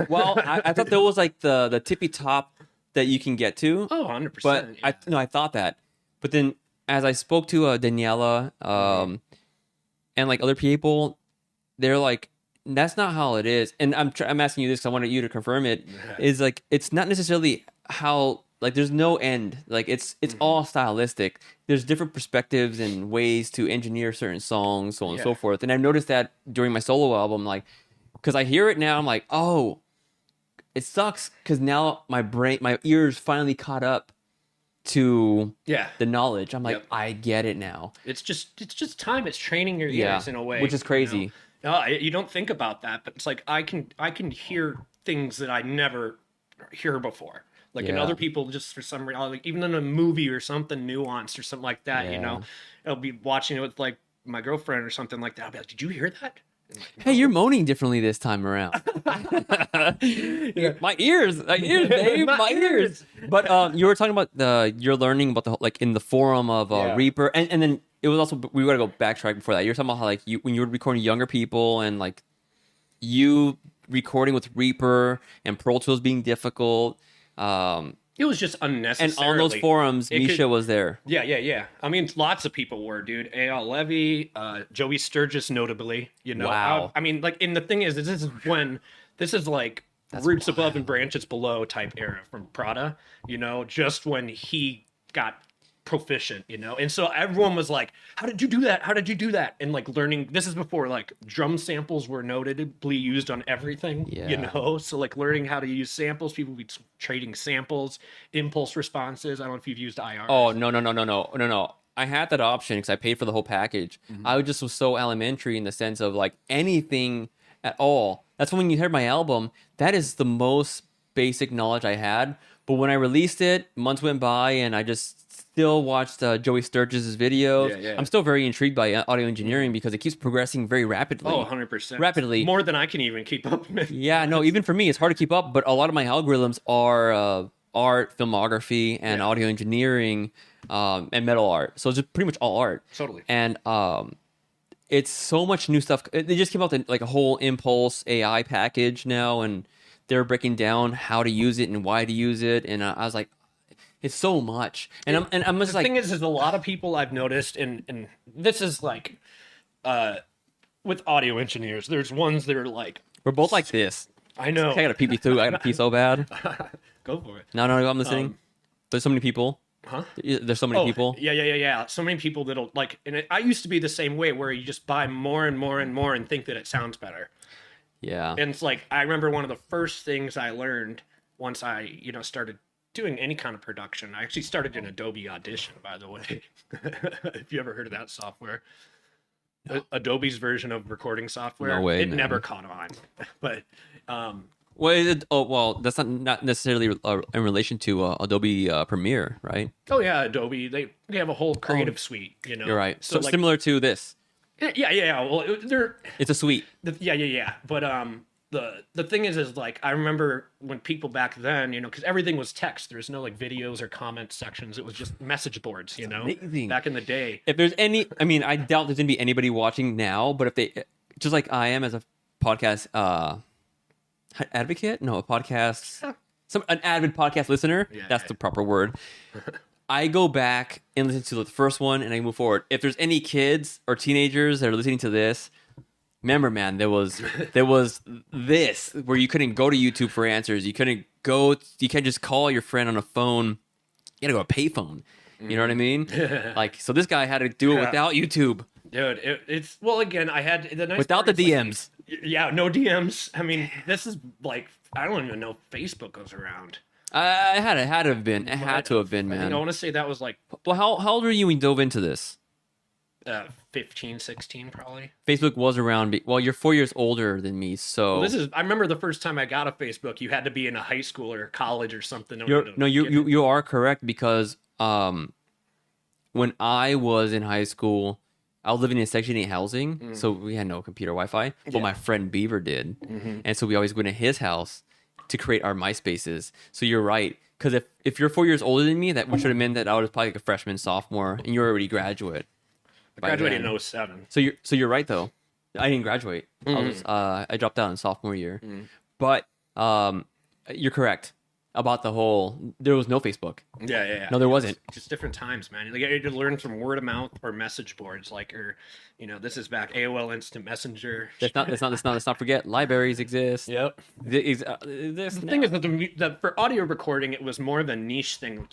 well, I thought there was like the tippy top that you can get to. Oh, 100%. But Yeah. I thought that. But then as I spoke to Daniela, and like other people, they're like, that's not how it is. And I'm asking you this because I wanted you to confirm it. Is like it's not necessarily how, like, there's no end. Like it's all stylistic. There's different perspectives and ways to engineer certain songs, so on and so forth. And I've noticed that during my solo album, like, because I hear it now, I'm like, oh, it sucks because now my ears finally caught up to the knowledge. I'm like, I get it now. It's just time. It's training your ears in a way, which is crazy. You know? No, you don't think about that, but it's like I can hear things that I never hear before. Like in other people, just for some reason, like even in a movie or something nuanced or something like that, you know, I'll be watching it with like my girlfriend or something like that. I'll be like, "Did you hear that?" Like, hey, you're moaning differently this time around. My ears, Dave, my ears. But you were talking about you're learning about the like in the forum of Reaper, and then it was also, we got to go backtrack before that. You're talking about how like when you were recording younger people and like you recording with Reaper and Pro Tools being difficult. It was just unnecessary. And on those forums, Misha was there. Yeah. I mean, lots of people were, dude. A.L. Levy, Joey Sturgis, notably. You know, wow. I mean, like, and the thing is this is like roots above and branches below type era from Prada. You know, just when he got proficient, you know, and so everyone was like, how did you do that? And like learning, this is before like drum samples were notably used on everything, you know, so like learning how to use samples, people would be trading samples, impulse responses. I don't know if you've used IR. Oh, no. I had that option because I paid for the whole package. I just was so elementary in the sense of like anything at all. That's when you heard my album, that is the most basic knowledge I had. But when I released it, months went by and I just still watched Joey Sturgis' videos. I'm still very intrigued by audio engineering because it keeps progressing very rapidly. Oh, 100%. Rapidly. More than I can even keep up with. Yeah, no, even for me, it's hard to keep up. But a lot of my algorithms are art, filmography, and audio engineering, and metal art. So it's just pretty much all art. Totally. And it's so much new stuff. They just came out with like a whole Impulse AI package now, and they're breaking down how to use it and why to use it. And I was like, it's so much. And I'm just the like, thing is a lot of people I've noticed, and this is like, with audio engineers, there's ones that are like, we're both like this. I know. I got to pee through. I got to pee so bad. Go for it. No, I'm listening. There's so many people. Huh? There's so many people. Yeah. So many people that'll like, and I used to be the same way where you just buy more and more and more and think that it sounds better. Yeah. And it's like, I remember one of the first things I learned once I, you know, started doing any kind of production. I actually started in Adobe Audition, by the way. If you ever heard of that software. No. Adobe's version of recording software. No way, it man. never caught on. But well, that's not necessarily in relation to Adobe Premiere, right? Oh yeah, Adobe. They have a whole creative suite, you know. You're right. So like, similar to this. Yeah. Well, it's a suite. Yeah. But the thing is like I remember when people back then, you know, because everything was text. There's no like videos or comment sections. It was just message boards, you know. Amazing. Back in the day. If there's any, I mean, I doubt there's gonna be anybody watching now. But if they, just like I am as a podcast advocate, no, a podcast, an avid podcast listener. That's the proper word. I go back and listen to the first one and I move forward. If there's any kids or teenagers that are listening to this, remember, man, there was this where you couldn't go to YouTube for answers. You can't just call your friend on a phone. You gotta go to a payphone. You know what I mean? Like, so this guy had to do it without YouTube. Dude, it's well again, I had the nice without the DMs. Like, yeah, no DMs. I mean, this is like I don't even know if Facebook goes around. I had to have been. It had to have been, I think I man. want to say that was like Well, how old were you when you dove into this? 15, 16 probably. Facebook was around. Well, you're 4 years older than me, so Well, I remember the first time I got a Facebook, you had to be in a high school or college or something. you are correct because when I was in high school, I was living in Section 8 housing, so we had no computer Wi-Fi. But my friend Beaver did, and so we always went to his house to create our MySpaces. So you're right, because if you're 4 years older than me, that should have meant that I was probably like a freshman, sophomore, and you're already graduate. I graduated in 07. So you're right though. I didn't graduate. I dropped out in sophomore year. But you're correct about the whole. There was no Facebook. Yeah. No, there wasn't. Just different times, man. Like, you had to learn from word of mouth or message boards, this is back AOL Instant Messenger. Let's not forget libraries exist. Yep. The thing is that for audio recording, it was more of a niche thing.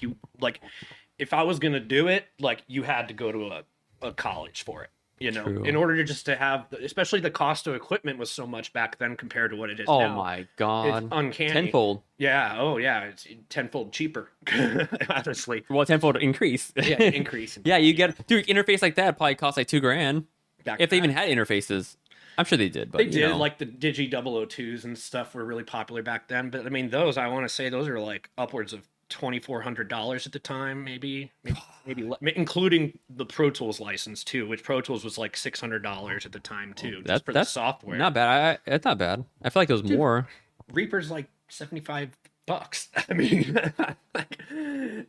If I was gonna do it, you had to go to a college for it. True. In order to have, especially the cost of equipment was so much back then compared to what it is Oh now. my god! It's uncanny. Tenfold. Yeah. Oh yeah. It's tenfold cheaper. Honestly. Well, tenfold increase. Yeah. Increase. Yeah, you get interface like that probably cost like $2,000 if they even had interfaces. I'm sure they did, but they did. Like the Digi 002s and stuff were really popular back then. But I mean, I want to say those are like upwards of $2,400 at the time, maybe, including the Pro Tools license too, which Pro Tools was like $600 at the time too. Just for the software. Not bad. It's not bad. I feel like it was more. Reaper's like $75. I mean,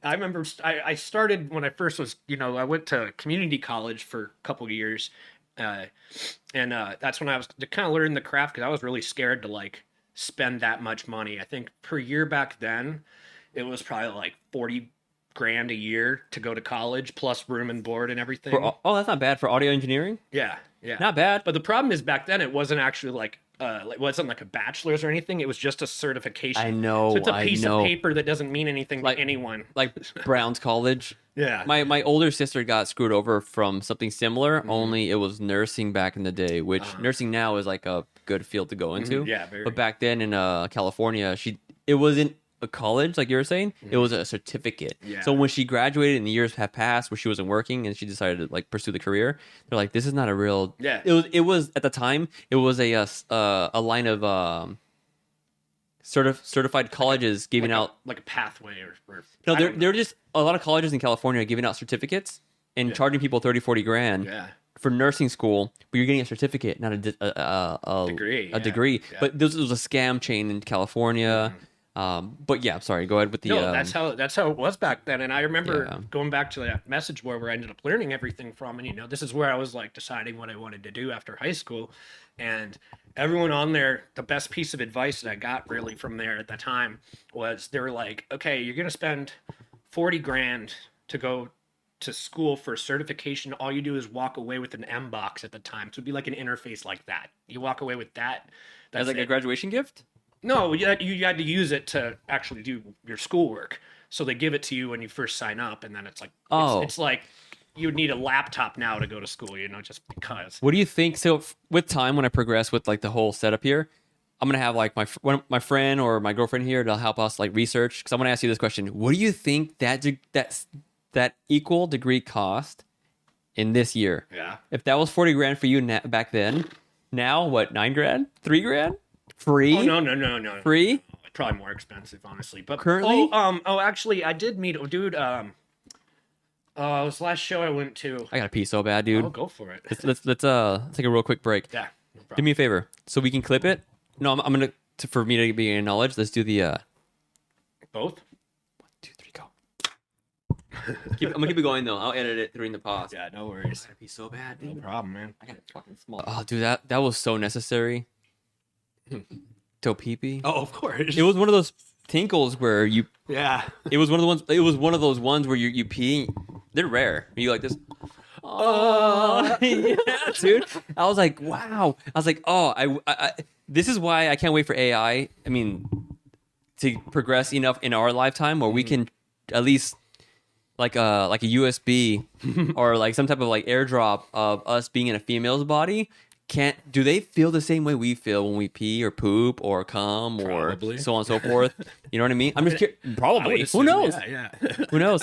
I remember I started when I first was, I went to community college for a couple of years, and that's when I was to kind of learn the craft, because I was really scared to spend that much money. I think per year back then, it was probably like $40,000 a year to go to college, plus room and board and everything. That's not bad for audio engineering. Yeah. Not bad. But the problem is back then it wasn't actually it wasn't like a bachelor's or anything. It was just a certification. I know. So it's a piece of paper that doesn't mean anything to anyone. Like Brown's College. Yeah. My older sister got screwed over from something similar, only it was nursing back in the day, which nursing now is like a good field to go into. Yeah, very. But back then in California, it wasn't a college like you were saying. It was a certificate. Yeah. So when she graduated and the years have passed where she wasn't working and she decided to pursue the career, they're like, this is not a real. Yeah. It was at the time it was a line of certified colleges giving out like a pathway or no, there were just a lot of colleges in California giving out certificates and charging people 30-40 grand Yeah. for nursing school, but you're getting a certificate, not a Degree. A degree. Yeah. But this was a scam chain in California. But yeah, sorry. Go ahead with the. No, that's how it was back then. And I remember Yeah. going back to that message board where I ended up learning everything from. And this is where I was deciding what I wanted to do after high school. And everyone on there, the best piece of advice that I got really from there at the time was they were like, okay, you're gonna spend $40,000 to go to school for a certification. All you do is walk away with an M box at the time. So it'd be like an interface like that. You walk away with that. As like it. a graduation gift. No, you had to use it to actually do your schoolwork. So they give it to you when you first sign up, and then it's like, it's like you would need a laptop now to go to school, just because. What do you think? So with time, when I progress with the whole setup here, I'm gonna have my friend or my girlfriend here to help us research, because I'm gonna ask you this question: what do you think that equal degree cost in this year? Yeah. If that was $40,000 for you back then, now what? $9,000? $3,000? Free? Oh no. Free? Probably more expensive, honestly. But currently, actually, I did meet a dude. It was the last show I went to. I gotta pee so bad, dude. Oh, go for it. Let's take a real quick break. Yeah. No Do me a favor, so we can clip it. No, I'm gonna for me to be acknowledged. Let's do the both. 1, 2, 3, go. I'm gonna keep it going though. I'll edit it during the pause. Yeah, no worries. I gotta pee so bad, No dude. problem, man. I got it fucking small. Oh, dude, that was so necessary. To pee pee. Oh, of course. It was one of those tinkles where you. Yeah. It was one of the ones. It was one of those ones where you pee. They're rare. You like this. Oh, yeah, dude. I was like, wow. I was like, oh, I this is why I can't wait for AI. I mean, to progress enough in our lifetime where we can at least like a USB or some type of airdrop of us being in a female's body do they feel the same way we feel when we pee or poop or cum Probably. or so on and so forth? You know what I mean? I'm just curious. I would Probably. Who assume, knows? Yeah. Who knows?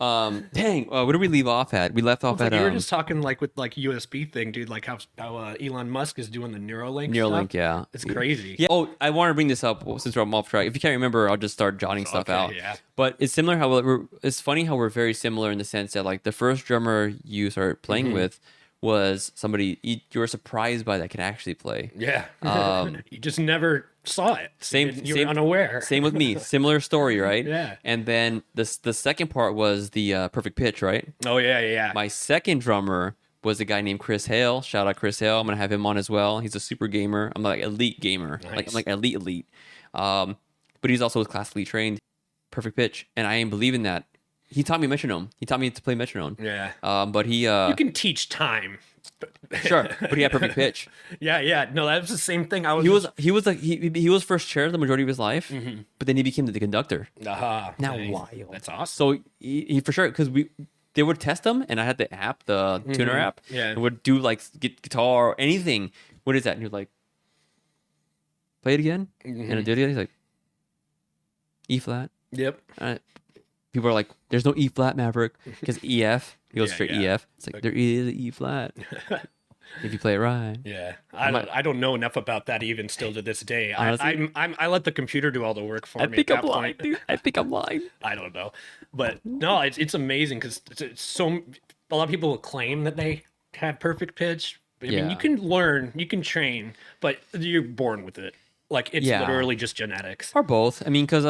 Dang. Where did we leave off at? We left off It's at like you were just talking like with like USB thing, dude. Like how Elon Musk is doing the Neuralink. Neuralink. Stuff. Yeah, It's crazy. Yeah. Oh, I want to bring this up since I'm off track. If you can't remember, I'll just start jotting stuff Okay, out. yeah. But it's similar how it's funny how we're very similar in the sense that like the first drummer you started playing Mm-hmm. with was somebody you were surprised by that could actually play. Yeah. You just never saw it. You were unaware. Same with me. Similar story, right? Yeah. And then the second part was the perfect pitch, right? Oh yeah. My second drummer was a guy named Chris Hale. Shout out Chris Hale. I'm gonna have him on as well. He's a super gamer. I'm like elite gamer. Like I'm like elite. But he's also classically trained. Perfect pitch, and I ain't believing that. He taught me metronome. He taught me to play metronome. Yeah. But he You can teach time. sure, but he had perfect pitch. Yeah. No, that was the same thing. I was. He was first chair the majority of his life, but then he became the conductor. Now wild. That's awesome. So he for sure because they would test him, and I had the app, the tuner app, Yeah. and would do like guitar or anything. What is that? And he was like, play it again, and I did it again. He's like, E flat. Yep. People are like, there's no E flat, Maverick, because EF. He goes Yeah, straight yeah. EF. It's like there is an E flat if you play it right. Yeah, I don't know enough about that even still to this day. Honestly? I let the computer do all the work for I me. think at I'm that lying, point. dude. I think I'm lying. I don't know, but no, it's amazing because it's so a lot of people claim that they have perfect pitch. I mean, Yeah. you can learn, you can train, but you're born with it. Like it's Yeah. literally just genetics. Or both. I mean, because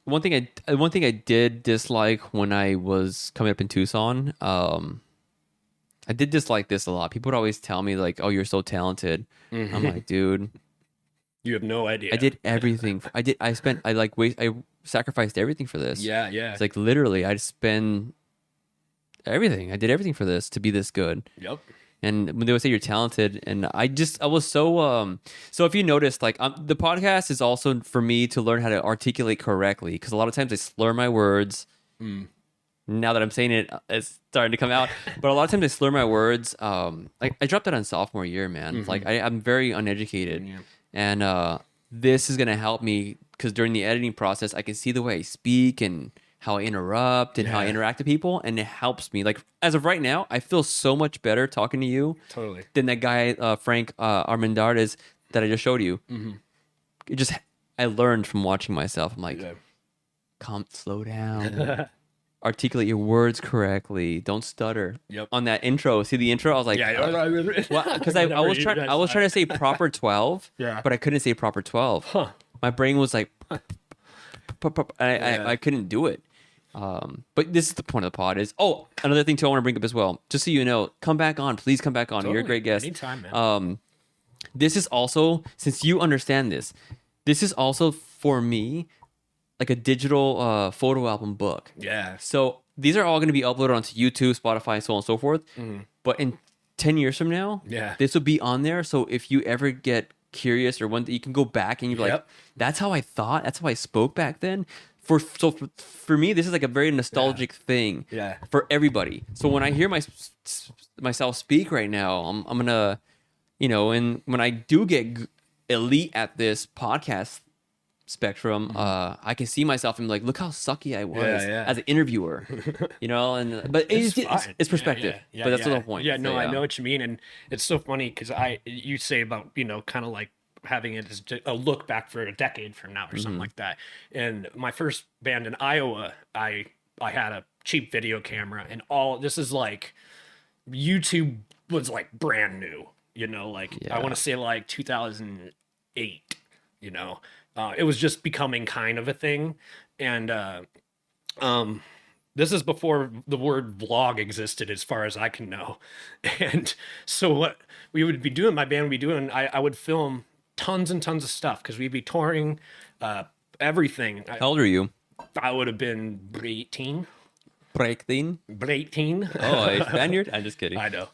one thing I did dislike when I was coming up in Tucson, I did dislike this a lot. People would always tell me like, "Oh, you're so talented." I'm like, dude, You have no idea. I did everything. I sacrificed everything for this. Yeah. It's like literally, I'd spend everything. I did everything for this to be this good. Yep. And when they would say you're talented, and I was so so if you noticed, like the podcast is also for me to learn how to articulate correctly because a lot of times I slur my words. Now that I'm saying it, it's starting to come out. But a lot of times I slur my words. Like I dropped that on sophomore year, man. Like I'm very uneducated, and this is gonna help me because during the editing process, I can see the way I speak and how I interrupt and how I interact with people, and it helps me. Like as of right now, I feel so much better talking to you Totally. than that guy Frank Armendard is that I just showed you. It just I learned from watching myself. I'm like, slow down, articulate your words correctly, don't stutter. Yep. On that intro, see the intro? I was like, because I was trying to say proper 12, Yeah. but I couldn't say proper 12. Huh. My brain was like, I couldn't do it. But this is the point of the pod is, another thing too I want to bring up as well, just so you know, come back on, please come back on. You're a great guest. Anytime, man. This is also, since you understand this is also for me like a digital photo album book. Yeah. So these are all going to be uploaded onto YouTube, Spotify, so on and so forth. But in 10 years from now, this will be on there. So if you ever get curious or one that you can go back and you're like, that's how I thought, that's how I spoke back then. For me, this is like a very nostalgic thing for everybody. So when I hear myself speak right now, I'm gonna, and when I do get elite at this podcast spectrum, I can see myself and like, look how sucky I was as an interviewer, but it's perspective. But that's the whole point. Yeah, no, So, I know what you mean, and it's so funny because you say about kind of like having it as a look back for a decade from now or something like that. And my first band in Iowa, I had a cheap video camera, and this is like YouTube was like brand new, I want to say like 2008, it was just becoming kind of a thing. And this is before the word vlog existed as far as I can know. And so what we would be doing, my band would be doing, I would film tons and tons of stuff because we'd be touring everything. How old are you? I would have been 18. 18? 18. Oh, a Spaniard? I'm just kidding. I know.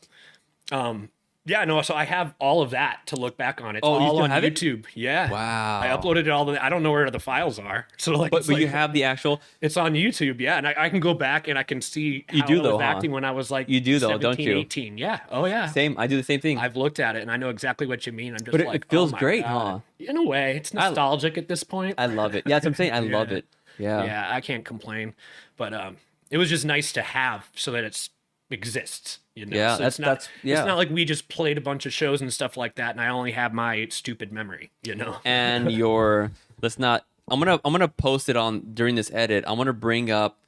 Yeah, no, so I have all of that to look back on. It's Oh, you all still on have it? YouTube. Yeah. Wow. I uploaded it all. I don't know where the files are. So like, But it's you like- have the actual. it's on YouTube. Yeah. And I can go back and I can see You how do I though, was huh? acting when I was like You do though, 17, don't you? 18. Yeah. Oh yeah. Same. I do the same thing. I've looked at it and I know exactly what you mean. I'm just But like, it feels oh my great, God. In a way, it's nostalgic at this point. I love it. Yeah, that's what I'm saying. I love Yeah. it. Yeah. Yeah, I can't complain. But it was just nice to have so that it's exists. You know? Yeah, So it's yeah. It's not like we just played a bunch of shows and stuff like that, and I only have my stupid memory. You know. And your let's not. I'm gonna post it on during this edit. I'm gonna bring up.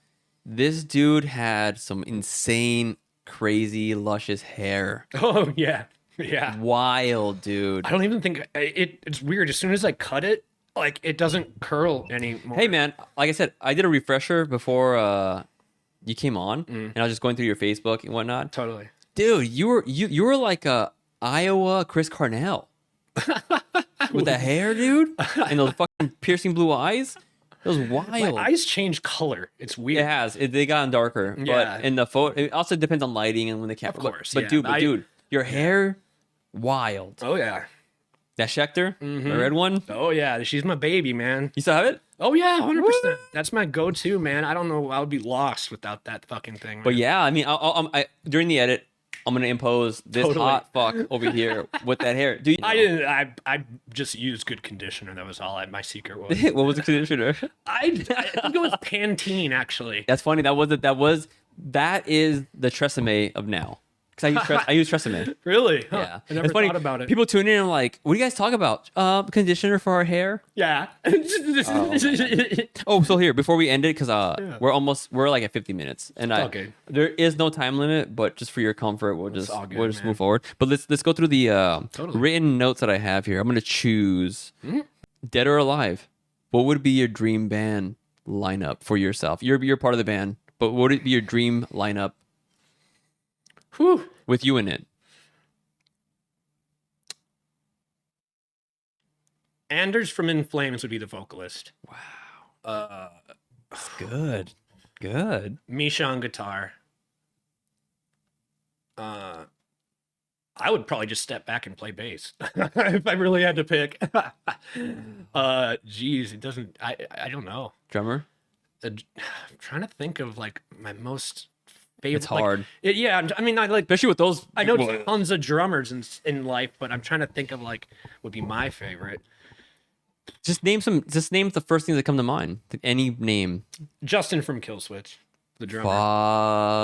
This dude had some insane, crazy, luscious hair. Oh yeah, yeah. Wild, dude. I don't even think it's weird. As soon as I cut it, like it doesn't curl anymore. Hey man, like I said, I did a refresher before you came on, and I was just going through your Facebook and whatnot. Totally. Dude, you were like a Iowa Chris Cornell with the hair, dude, and those fucking piercing blue eyes. It was wild. My eyes change color. It's weird. It has. They gotten darker, Yeah. but in the photo, it also depends on lighting and when the camera. Of course, but yeah. dude, your hair, wild. Oh yeah. That Schecter, the red one. Oh yeah. She's my baby, man. You still have it? Oh yeah, 100%. That's my go-to, man. I don't know. I would be lost without that fucking thing. But man. yeah, I mean, I during the edit, I'm gonna impose this Totally. hot fuck over here with that hair. Do you? I didn't. I just used good conditioner. That was all. My secret was. What was the conditioner? I think it was Pantene actually. That's funny. That is the Tresemme of now. Because I use Tresemme. Really? Huh. Yeah, I never it's funny. thought about it. People tune in and like, what do you guys talk about? Conditioner for our hair. Yeah. Oh, so here before we end it, because we're like at 50 minutes, and okay. there is no time limit, but just for your comfort, we'll just all good, man. move forward. But let's go through the Totally. written notes that I have here. I'm gonna choose dead or alive. What would be your dream band lineup for yourself? You're part of the band, but what would it be your dream lineup Whew. with you in it? Anders from In Flames would be the vocalist. Good. Misha on guitar. I would probably just step back and play bass if I really had to pick. Geez, it doesn't. I don't know. Drummer. I'm trying to think of like my most favorite. It's hard. Yeah, I mean, I like. Especially with those. I know tons of drummers in life, but I'm trying to think of like would be my favorite. Just name the first things that come to mind. Any name. Justin from Killswitch, the drummer.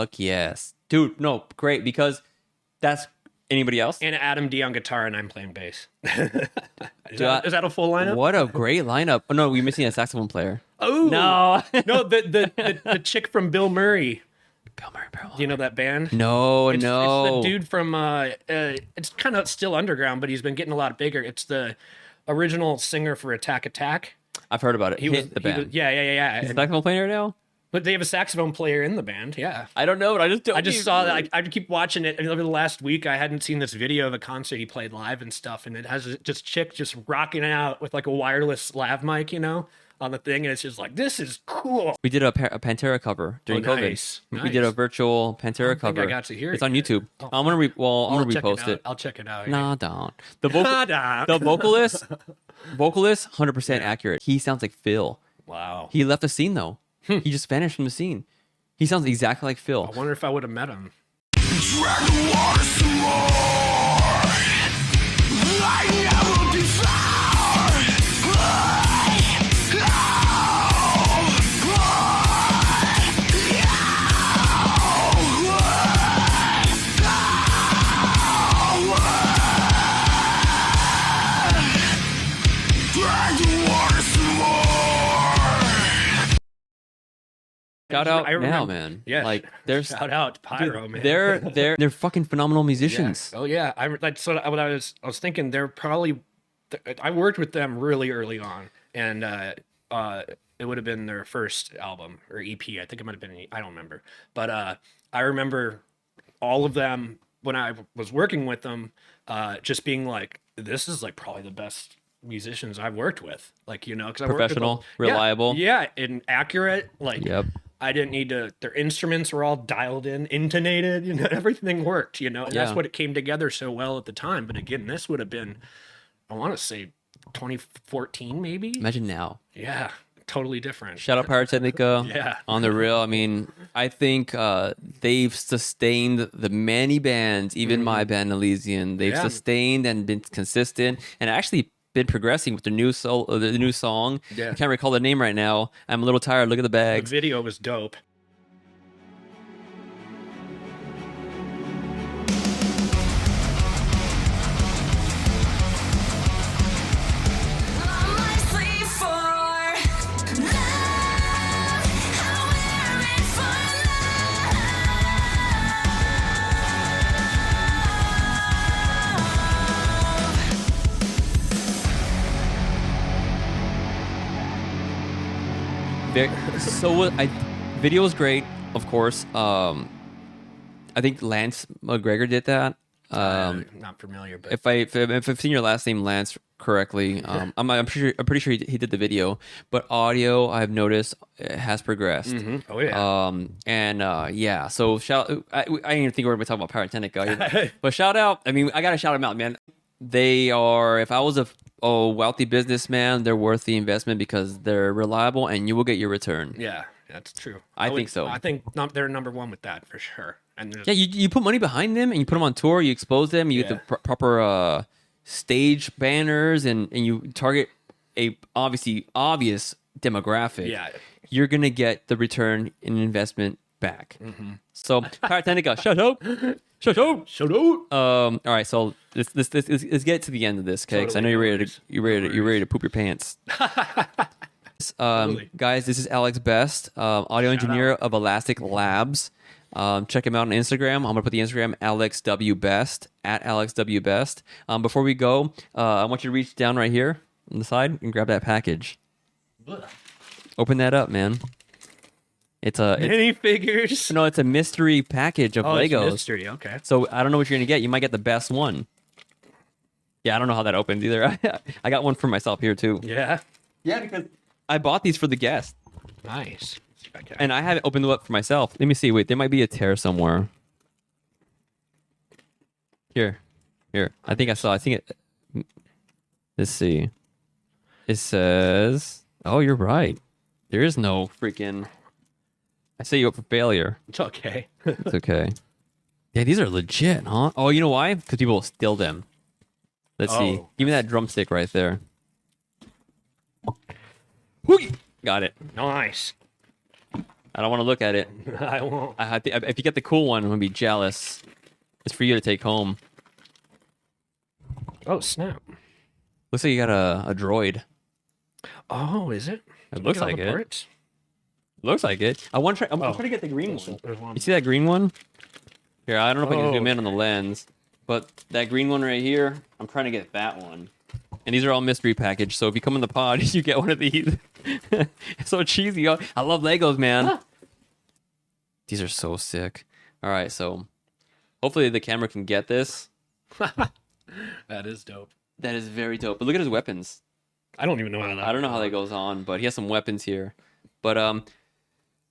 Fuck yes. Dude, no, great, because that's anybody else? And Adam D on guitar, and I'm playing bass. Is that a full lineup? What a great lineup. Oh no, we're missing a saxophone player. Oh No. no, the chick from Bill Murray. Bill Murray. Do you know that band? No, It's no. the dude from it's kind of still underground, but he's been getting a lot bigger. It's the original singer for Attack Attack. I've heard about it. Hit the band. Yeah. Is And- the saxophone player now? but they have a saxophone player in the band. Yeah. I don't know, but I just saw that. I keep watching it. And over the last week, I hadn't seen this video of a concert he played live and stuff. And it has just chick just rocking out with like a wireless lav mic, on the thing. And it's just like, this is cool. We did a Pantera cover during COVID. Nice. We did a virtual Pantera think cover. I got to hear It's it on yet. YouTube. Oh, I'm gonna repost it. I'll check it out. Nah, don't. The Nah. vocalist, 100% accurate. He sounds like Phil. Wow. He left the scene though. He just vanished from the scene. He sounds exactly like Phil. I wonder if I would have met him. Drag the water some more. I never Drag the water some more. Shout out I now, remember- man. Yeah. Like there's Shout out to Pyro, man. they're fucking phenomenal musicians. Oh yeah, that's what I was thinking. They're probably. I worked with them really early on, and it would have been their first album or EP. I think it might have been. I don't remember, but I remember all of them when I was working with them, just being like, "This is like probably the best musicians I've worked with." Like because Professional, reliable. Yeah, and accurate. Like Yep. I didn't need to. Their instruments were all dialed in, intonated. Everything worked. And that's Yeah. what it came together so well at the time. But again, this would have been, I want to say, 2014 maybe. Imagine now. Yeah, totally different. Shout out Pyrotechnica. Yeah. On the real. I mean, I think they've sustained the many bands, even my band Elysian. They've Yeah. sustained and been consistent, and actually been progressing with the new song. Yeah. I can't recall the name right now. I'm a little tired. Look at the The bags. video was dope. Video was great, of course. I think Lance McGregor did that. Not familiar, but If I've seen your last name Lance correctly, I'm pretty sure he did the video. But audio, I've noticed, has progressed. oh yeah. Yeah. So I didn't even think we were going to talk about Pyrotechnica, but shout out. I mean, I gotta shout them out, man. They are. If I was a wealthy businessman, they're worth the investment because they're reliable and you will get your return. Yeah, that's true. I think so. I think they're number one with that for sure. And Yeah, you put money behind them and you put them on tour. You expose them. You get the proper stage banners and you target a obvious demographic. Yeah. You're gonna get the return in investment back. Mm-hmm. So Pyrotechnica, shut up. shut out. All right, so let's get to the end of this, okay? Because I know Totally, you're ready to poop your pants. Totally. Guys, this is Alex Best, audio engineer of Elastik Labs. Check him out on Instagram. I'm gonna put the Instagram AlexWBest at AlexWBest. Before we go, I want you to reach down right here on the side and grab that package. Open that up, man. It's Minifigures. no, it's a mystery package of It's Legos. mystery. Okay. So I don't know what you're gonna get. You might get the best one. Yeah, I don't know how that opens either. I got one for myself here too. Yeah. Yeah, because I bought these for the guest, Nice. Let's see if I can. and I haven't opened them up for myself. Let me see. Wait, there might be a tear somewhere. Here. I think I saw. I think it. Let's see. It says. Oh, you're right. There is no freaking. I set you up for failure. It's okay. It's okay. Yeah, these are legit, huh? Oh, you know why? Because people will steal them. Let's see. Oh. Give me that drumstick right there. Whee! Got it. Nice. I don't want to look at it. I won't. If you get the cool one, I'm going to be jealous. It's for you to take home. Oh snap. Looks like you got a droid. Oh, is it? It looks like it. Parts? Looks like it. I'm Oh. trying to get the green one. There's one. You see that green one? Here, I don't know if I can Oh. zoom in on the lens, but that green one right here, I'm trying to get that one. And these are all mystery packaged, so if you come in the pod, you get one of these. It's so cheesy. I love Legos, man. These are so sick. All right, so hopefully the camera can get this. That is dope. That is very dope. But look at his weapons. I don't even know how that. I don't know how that goes on, but he has some weapons here. But all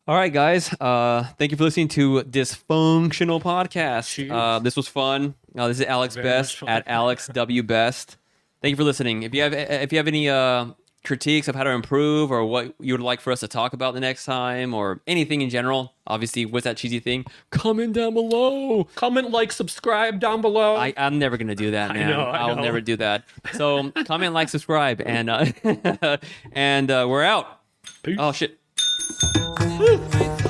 right, guys. Thank you for listening to DysFUNctional Podcast. Cheers. This was fun. This is Alex Very Best much fun. at Alex W Best. Thank you for listening. If you have any critiques of how to improve or what you would like for us to talk about the next time or anything in general, obviously with that cheesy thing, comment down below. Comment, like, subscribe down below. I'm never gonna do that, man. know, I I'll know. never do that. So comment, like, subscribe, and and we're out. Peace. Oh shit. Woo!